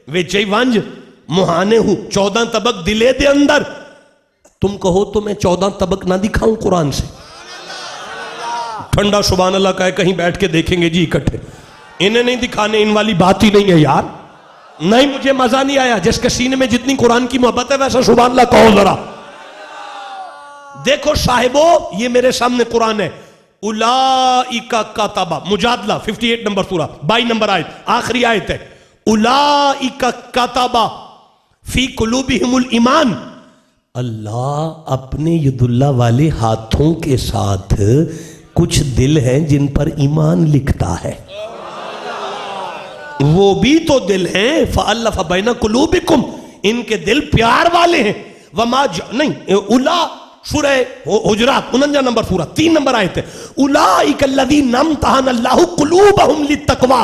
विचई वंज मुहाने हूं 14 तबक दिले दे अंदर। तुम कहो तो मैं 14 तबक ना दिखाऊं कुरान से? ठंडा सुभान अल्लाह का है, कहीं बैठ के देखेंगे जी इकट्ठे। इन्हें नहीं दिखाने, इन वाली बात ही नहीं है यार। नहीं, मुझे मजा नहीं आया। जिसके सीने में जितनी कुरान की मोहब्बत है वैसा सुभान अल्लाह कहो जरा। देखो साहिबो, ये मेरे सामने कुरान है। उलाइका कातबा, मुजादला 58 नंबर सूरा 22 नंबर आयत, आखिरी आयत है। उलाइका कातबा फी कुलूबिहिमुल ईमान, अल्लाह अपने यदुल्ला वाले हाथों के साथ कुछ दिल हैं जिन पर ईमान लिखता है। वो भी तो दिल हैं। फ़अल्लफ़ बैना कुलूबिकुम, इनके दिल प्यार वाले हैं। वमा नहीं, उला सूरह हुजरात 49 नंबर सूरा 3 नंबर आयत है। उलाइकल्लज़ीना इम्तहनल्लाहु कुलूबहुम लित्तक़वा,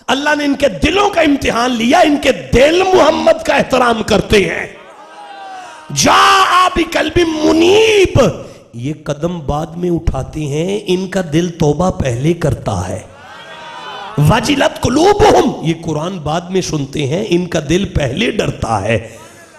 अल्लाह ने इनके दिलों का इम्तिहान लिया। इनके दिल मोहम्मद का एहतराम करते हैं। जा बिक़ल्बिन मुनीब, ये कदम बाद में उठाते हैं, इनका दिल तौबा पहले करता है। वजिलत कुलूबुहुम, ये कुरान बाद में सुनते हैं, इनका दिल पहले डरता है।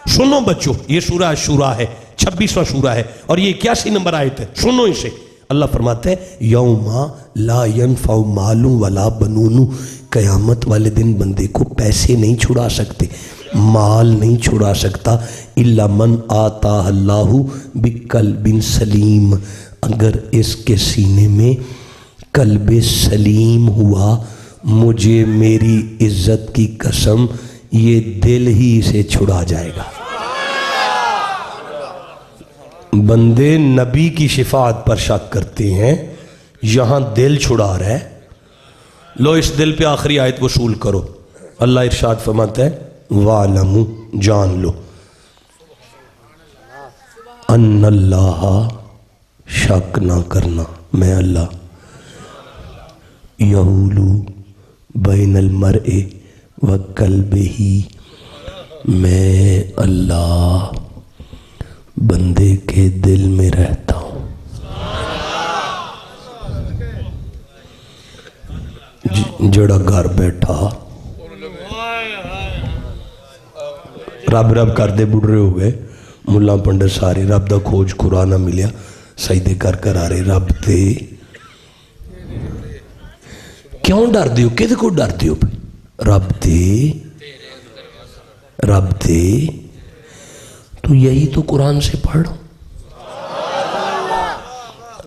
सुनो बच्चों, ये सूरा शुरा है, 26वां सूरा है, और ये 81 नंबर आयत है। सुनो इसे। अल्लाह फरमाते हैं यौमा ला यनफ़उ मालुम वला बनूनु, कयामत वाले दिन बंदे को पैसे नहीं छुड़ा सकते, माल नहीं छुड़ा सकता। इल्ला मन आता अल्लाहु बिक़ल्बिन सलीम, अगर इसके सीने में कल्बे सलीम हुआ, मुझे मेरी इज्जत की कसम ये दिल ही इसे छुड़ा जाएगा। बंदे नबी की शिफाअत पर शक करते हैं, यहां दिल छुड़ा रहा है। लो इस दिल पे आखिरी आयत वसूल करो। अल्लाह इरशाद फरमाता है वालमु, जान लो, अन्नल्लाह, शक ना करना, मैं अल्लाह, यहूलु बैनल मरए व कल्बिही, मैं अल्लाह बंदे के दिल में रहता हूँ। जड़ा घर बैठा रब रब करते बुढ़े हो गए, मुला पंडित सारे रब दा खोज खुरा ना मिलिया, सजदे कर कर आ रहे रब ते। क्यों डरते हो, किहदे को डरते हो? रब ते, रब ते। तो यही तो कुरान से पढ़,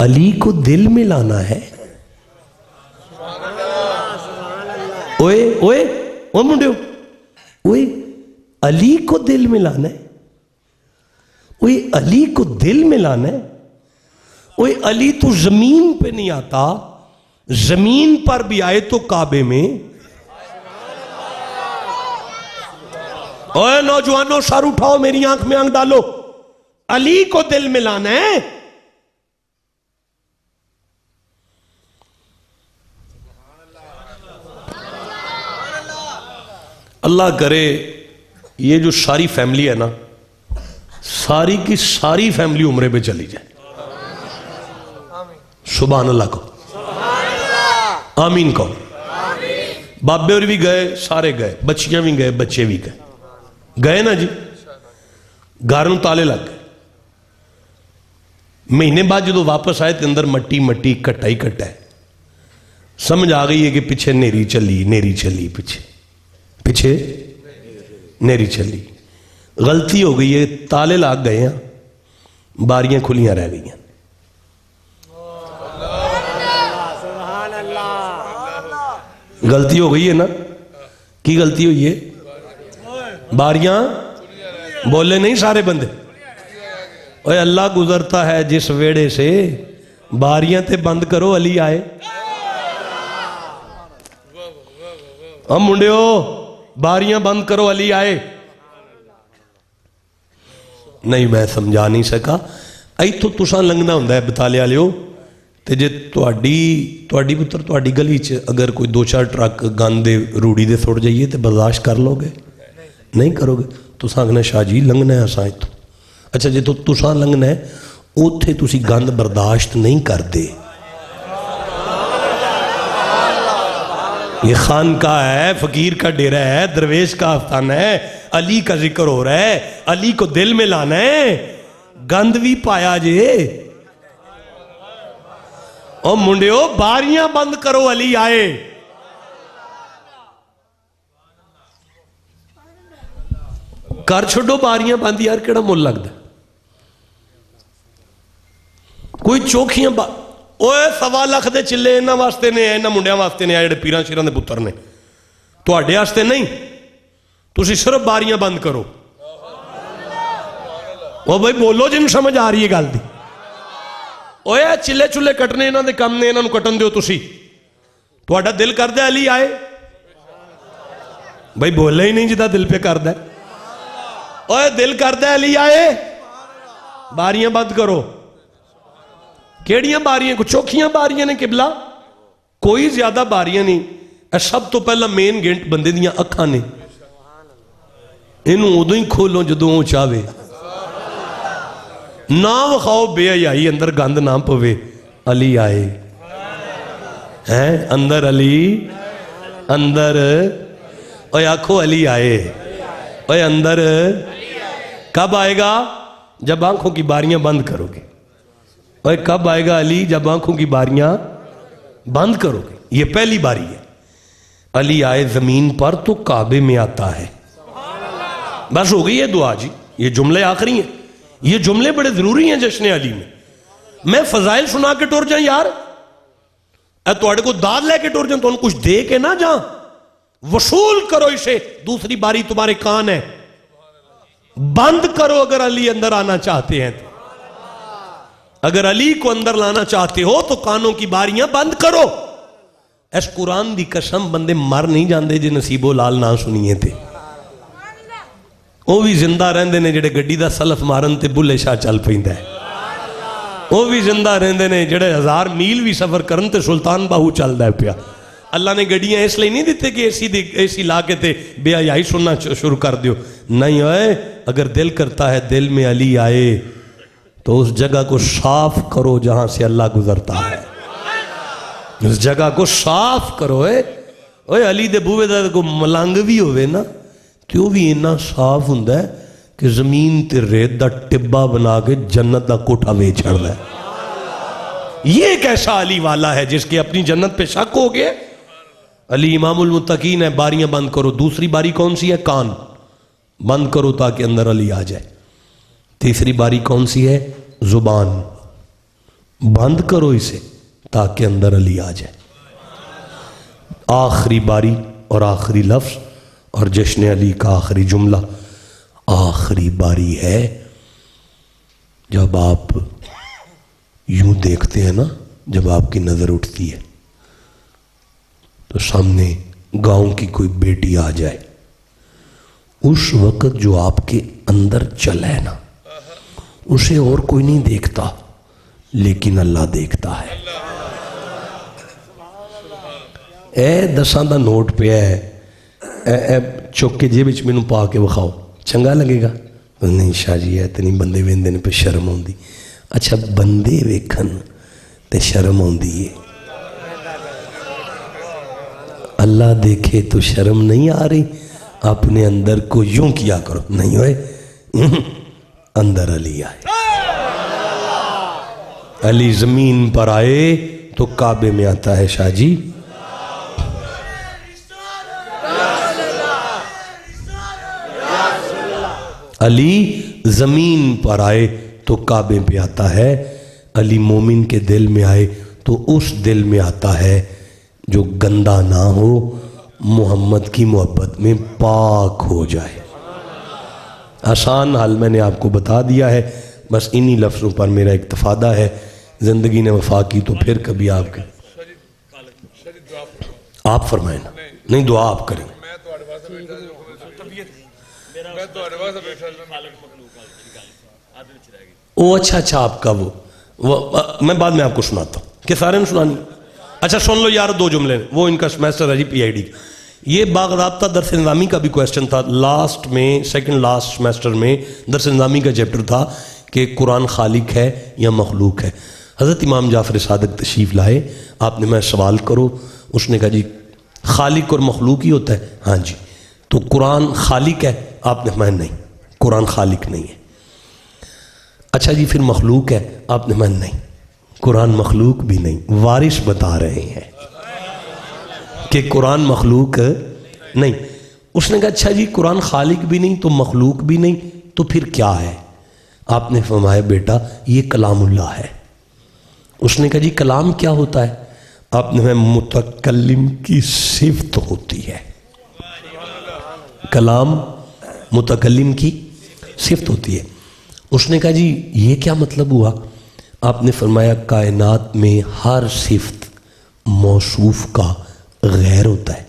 अली को दिल में लाना है। ओए ओए ओ मुंडियो, ओए अली को दिल में लाना है, ओए अली को दिल में लाना है। ओए अली तो जमीन पे नहीं आता, जमीन पर भी आए तो काबे में। ओए नौजवानों, सर उठाओ, मेरी आंख में आंख डालो, अली को दिल में लाना है। अल्लाह करे ये जो सारी फैमिली है ना, सारी की सारी फैमिली उम्रे पे चली जाए। सुभान अल्लाह को, आमीन को। बाबे और भी गए, सारे गए, बच्चियां भी गए, बच्चे भी गए, गए ना जी। घर में ताले लग गए। महीने बाद जो वापस आए तो अंदर मट्टी मट्टी, कट्टा ही कट्टा है। समझ आ गई है कि पीछे नेरी चली, नेरी चली, पीछे पीछे नेरी चली। गलती हो गई है, ताले लाग गए हैं, बारियां खुलियां रह गई हैं। गलती हो गई है ना, की गलती हुई है? बारियां बोले नहीं सारे बंदे। ओए अल्लाह गुजरता है जिस वेड़े से, बारियां ते बंद करो, अली आए। हम मुंडियो, बारियां बंद करो, अली आए। नहीं, मैं समझा नहीं सका। इथों तुसां लंघना हुंदा है बताले वालिओ, ते जे तुहाडी पुत्र तुहाडी गली च अगर कोई 2-4 ट्रक गंद दे रूड़ी दे सुट जाइए तो बर्दाश्त कर लोगे? नहीं करोगे। तुसां आखना शाह जी लंघना है असां इथों। अच्छा, जे तो तुसां लंघना है, उत्थे तुसीं गंद बर्दाश्त नहीं करते। ये खानका है, फकीर का डेरा है, दरवेश का आस्थाना है, अली का जिक्र हो रहा है, अली को दिल में लाना है। गंद भी पाया जे। ओ मुंडियो, बारियां बंद करो, अली आए। कर छोड़ो बारियां बंद, यार केड़ा मुल लगता। कोई चौखियां ओए 1.25 लाख दे चिल्ले इन्हां वास्ते ने, इन्हां मुंडियां वास्ते ने, जिहड़े पीरां शेरां दे पुत्तर ने, तुहाडे वास्ते नहीं। तुसीं सिर्फ बारियां बंद करो। ओ भाई बोलो जिन्नू समझ आ रही है गल दी। ओए चिल्ले चुल्ले कटने इन्हां दे कम ने, इन्हां नूं कटन दिओ तुसीं। तुहाडा दिल करदा अली आए? भाई बोले ही नहीं जिदा दिल पे करदा। ओए दिल करदा अली आए? बारियां बंद करो। केड़ियां बारियां? को चौखियां बारियां ने किबला, कोई ज्यादा बारियां नहीं। सब तो पहला मेन गेंट बंदे दियां अखां ने। इनू उदों ही खोलो जदों वो चाहे। ना विखाओ बेहयाई, अंदर गंद ना पवे। अली आए हैं, अंदर अली, अंदर। ओए आखो अली आए। ओए अंदर कब आएगा? जब आंखों की बारियां बंद करोगे। ओए कब आएगा अली? जब आंखों की बारियां बंद करोगे। ये पहली बारी है। अली आए जमीन पर तो काबे में आता है। बस हो गई है दुआ जी। ये जुमले आखिरी हैं। ये जुमले बड़े जरूरी हैं जश्न अली में। मैं फजाइल सुना के टुर जाऊं यार, तुहाडे को दाद लेके टुर जाऊं, तो कुछ दे के ना जा। वसूल करो इसे। दूसरी बारी तुम्हारे कान है, बंद करो अगर अली अंदर आना चाहते हैं तो। अगर अली को अंदर लाना चाहते हो तो कानों की बारियां बंद करो। इस कुरान दी कसम, बंदे मर नहीं जाते जे नसीबो लाल ना सुनीए थे। वो भी जिंदा रहंदे ने जेड़े गड्डी दा सलफ मारन ते बुल्ले शाह चल पैंदा है। वो भी जिंदा रहंदे ने जेड़े 1000 मील भी सफर करन ते सुल्तान बाहू चलदा पिया। अल्लाह ने गड्डियां इसलिए नहीं दी कि एसी ला के ते बेहयाई सुनना शुरू कर दियो। नहीं ओए, अगर दिल करता है दिल में अली आए तो उस जगह को साफ करो जहां से अल्लाह गुजरता है। उस जगह को साफ करो। ओए अली दे बूहे दा को मलंग भी होवे ना तो भी इन्ना साफ हुंदा है कि जमीन ते रेत दा टिब्बा बना के जन्नत दा कोठा वेच छड़दा है। ये एक ऐसा अली वाला है जिसके अपनी जन्नत पे शक हो गया। अली इमामुल मुत्तकीन है। बारियां बंद करो। दूसरी बारी कौन सी है? कान बंद करो ताकि अंदर अली आ जाए। तीसरी बारी कौन सी है? जुबान बंद करो इसे ताकि अंदर अली आ जाए। आखिरी बारी और आखिरी लफ्ज और जश्न अली का आखिरी जुमला। आखिरी बारी है जब आप यूं देखते हैं ना, जब आपकी नजर उठती है तो सामने गांव की कोई बेटी आ जाए, उस वक्त जो आपके अंदर चला है ना, उसे और कोई नहीं देखता लेकिन अल्लाह देखता है। ए 10 दा नोट पिया है, ए चुक के जेब मैनू पा के विखाओ, चंगा लगेगा? नहीं शाह जी है इतनी बंदे वेंदे ने पे शर्म आउंदी। अच्छा बंदे वेखन ते शर्म आउंदी है, अल्लाह देखे तो शर्म नहीं आ रही? अपने अंदर को यूं किया करो, नहीं होए अंदर अली आए। अली जमीन पर आए तो काबे में आता है। शाह जी अली जमीन पर आए तो काबे पे आता है। अली मोमिन के दिल में आए तो उस दिल में आता है जो गंदा ना हो, मोहम्मद की मोहब्बत में पाक हो जाए। आसान हाल मैंने आपको बता दिया है, बस इन्हीं लफ्ज़ों पर मेरा इक्तफादा है। जिंदगी ने वफा की तो फिर कभी आपके आप फरमाए ना, नहीं दुआ आप करें। ओ अच्छा आपका वो मैं बाद में आपको सुनाता हूँ कि सारे ने सुनानी। अच्छा सुन लो यार, 2 जुमले वो इनका सेमेस्टर है जी PID। ये बागदाब्ता दरस निज़ामी का भी क्वेश्चन था लास्ट में, सेकंड लास्ट सेमेस्टर में दरस निज़ामी का चैप्टर था कि कुरान खालिक है या मखलूक है। हज़रत इमाम जाफ़र सादिक तशरीफ़ लाए, आपने मैं सवाल करो, उसने कहा जी खालिक और मखलूक ही होता है। हाँ जी, तो कुरान खालिक है? आपने मैं नहीं, कुरान खालिक नहीं है। अच्छा जी फिर मखलूक है? आपने मैं नहीं, कुरान मखलूक भी नहीं। वारिस बता रहे हैं कि कुरान मखलूक नहीं। उसने कहा अच्छा जी कुरान खालिक भी नहीं तो मखलूक भी नहीं, तो फिर क्या है? आपने फरमाया बेटा ये कलामुल्लाह है। उसने कहा जी कलाम क्या होता है? आपने फरमाया मुतकल्लिम की सिफ्त होती है। कलाम मुतकल्लिम की सिफ्त होती है। उसने कहा जी ये क्या मतलब हुआ? आपने फरमाया कायनात में हर सिफ्त मौसूफ का गैर होता है,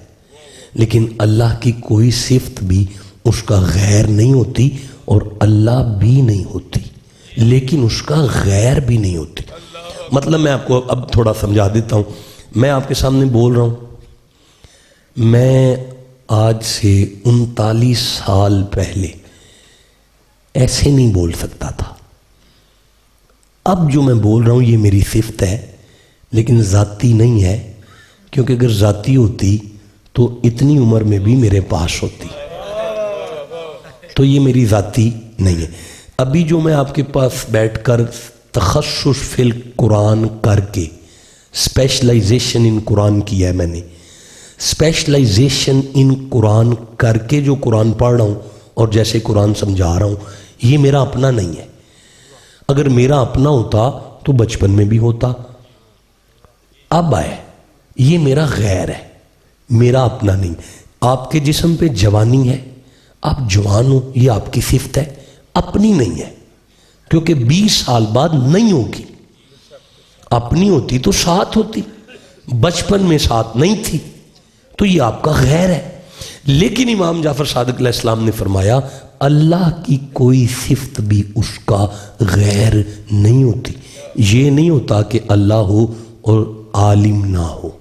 लेकिन अल्लाह की कोई सिफ्त भी उसका गैर नहीं होती और अल्लाह भी नहीं होती, लेकिन उसका गैर भी नहीं होती। मतलब मैं आपको अब थोड़ा समझा देता हूँ। मैं आपके सामने बोल रहा हूँ, मैं आज से 39 साल पहले ऐसे नहीं बोल सकता था। अब जो मैं बोल रहा हूँ ये मेरी सिफ्त है, लेकिन ज़ाती नहीं है, क्योंकि अगर ज़ाती होती तो इतनी उम्र में भी मेरे पास होती। तो ये मेरी ज़ाती नहीं है। अभी जो मैं आपके पास बैठकर तखस्सुस फिल कुरान करके स्पेशलाइजेशन इन कुरान किया है, मैंने स्पेशलाइजेशन इन कुरान करके जो कुरान पढ़ रहा हूँ और जैसे कुरान समझा रहा हूँ, ये मेरा अपना नहीं है। अगर मेरा अपना होता तो बचपन में भी होता, अब आए, ये मेरा गैर है, मेरा अपना नहीं। आपके जिस्म पे जवानी है, आप जवान हो, ये आपकी सिफ्त है, अपनी नहीं है, क्योंकि 20 साल बाद नहीं होगी। अपनी होती तो साथ होती, बचपन में साथ नहीं थी, तो ये आपका गैर है। लेकिन इमाम जाफर सादिक अलैहिस्सलाम ने फरमाया अल्लाह की कोई सिफ्त भी उसका गैर नहीं होती। ये नहीं होता कि अल्लाह हो और आलिम ना हो,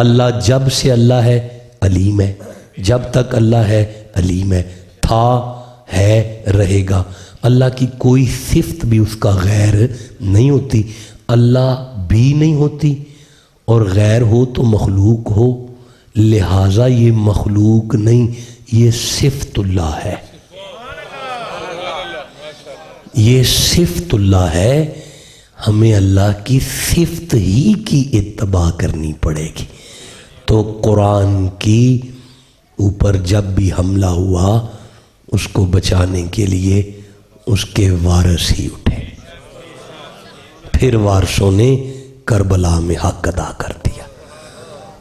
अल्लाह जब से अल्लाह है अलीम है, जब तक अल्लाह है अलीम है, था है रहेगा। अल्लाह की कोई सिफ्त भी उसका गैर नहीं होती, अल्लाह भी नहीं होती और गैर हो तो मखलूक हो, लिहाजा ये मखलूक नहीं, ये सिफ्तुल्लाह है, ये सिफ्तुल्लाह है। हमें अल्लाह की सिफ्त ही की इत्तबा करनी पड़ेगी। तो कुरान की ऊपर जब भी हमला हुआ उसको बचाने के लिए उसके वारिस ही उठे, फिर वारिसों ने करबला में हक अदा कर दिया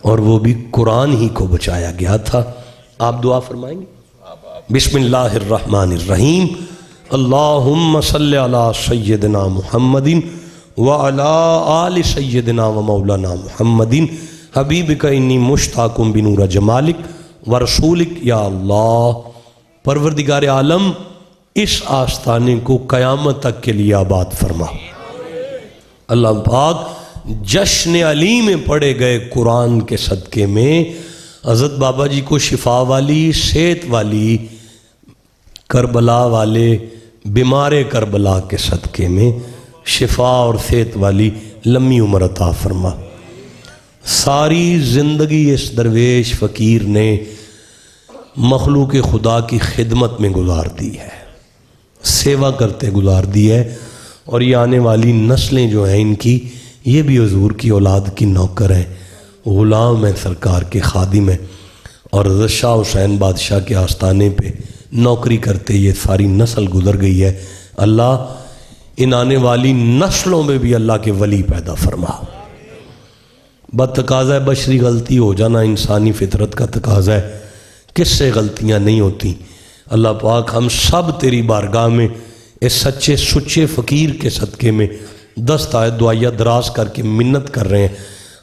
और वो भी कुरान ही को बचाया गया था। आप दुआ फरमाएंगे? बिस्मिल्लाहिर्रहमानिर्रहीम, अल्लाहुम्मा सल्ली अला सय्यिदिना मुहम्मदिन व अला आलि सय्यिदिना व मौलाना मुहम्मदिन हबीबिका इन्नी मुश्ताकुम बिनूर जमालिक व रसूलिक। या अल्लाह, परवरदिगार आलम, इस आस्थाने को क़यामत तक के लिए आबाद फरमा। अल्लाह पाक जश्न अली में पढ़े गए कुरान के सदक़े में हज़रत बाबा जी को शिफा वाली, सेहत वाली, करबला वाले बीमार करबला के सदक़े में शिफा और सेहत वाली लम्बी उम्र अता फरमा। सारी ज़िंदगी इस दरवेश फ़कीर ने मखलूक खुदा की खिदमत में गुजार दी है, सेवा करते गुजार दी है। और ये आने वाली नस्लें जो हैं इनकी, ये भी हुजूर की औलाद की नौकर हैं, ग़ुलाम हैं, सरकार के खादिम हैं। और हज़रत शाह हुसैन बादशाह के आस्थाने पे नौकरी करते ये सारी नस्ल गुजर गई है। अल्लाह इन आने वाली नस्लों में भी अल्लाह के वली पैदा फरमा। बतकाज़ा है बशरी गलती हो जाना, इंसानी फितरत का तकाज़ा है, किससे गलतियाँ नहीं होती। अल्लाह पाक हम सब तेरी बारगाह में इस सच्चे सुच्चे फ़कीर के सदक़े में दस्त आयत दुआया दराज करके मिन्नत कर रहे हैं,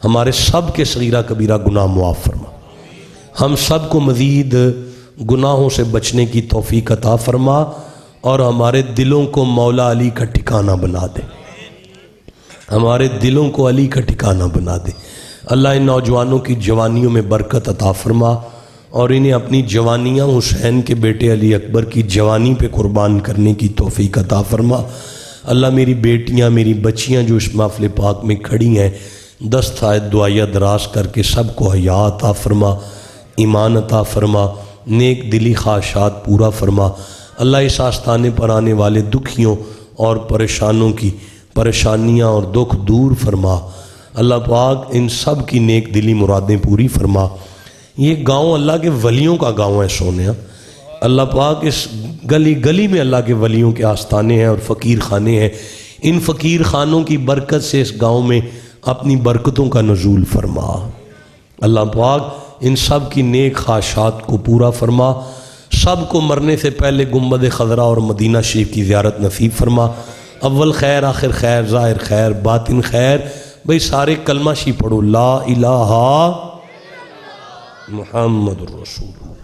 हमारे सब के सगीरा कबीरा गुनाह मुआफ़ फरमा, हम सब को मज़ीद गुनाहों से बचने की तौफ़ीक अता फरमा और हमारे दिलों को मौला अली का ठिकाना बना दे, हमारे दिलों को अली का ठिकाना बना दे। अल्लाह इन नौजवानों की जवानियों में बरकत अता फरमा और इन्हें अपनी जवानियाँ हुसैन के बेटे अली अकबर की जवानी पे कुर्बान करने की तौफ़ीक अता फरमा। अल्लाह मेरी बेटियाँ, मेरी बच्चियाँ जो इस महफ़िल पाक में खड़ी हैं, दस्त आयत दुआया दराज करके सबको हया अता फरमा, ईमान अता फरमा, नेक दिली ख्वाहिशात पूरा फरमा। अल्लाह इस आस्थाने पर आने वाले दुखियों और परेशानों की परेशानियाँ और दुख दूर फरमा। अल्लाह पाक इन सब की नेक दिली मुरादें पूरी फरमा। ये गांव अल्लाह के वलियों का गांव है सोनिया। अल्लाह पाक इस गली गली में अल्लाह के वलियों के आस्थाने हैं और फ़कीर खाने हैं। इन फ़कीर खानों की बरकत से इस गांव में अपनी बरकतों का नज़ूल फरमा। अल्लाह पाक इन सब की नेक ख्वाहिशात को पूरा फरमा। सब को मरने से पहले गुंबद खज़रा और मदीना शरीफ की ज़ियारत नसीब फरमा। अव्वल खैर, आखिर खैर, ज़ाहिर खैर, बातिन खैर। भाई सारे कलमा शी पढ़ो, ला इलाहा मुहम्मदुर रसूलुल्लाह।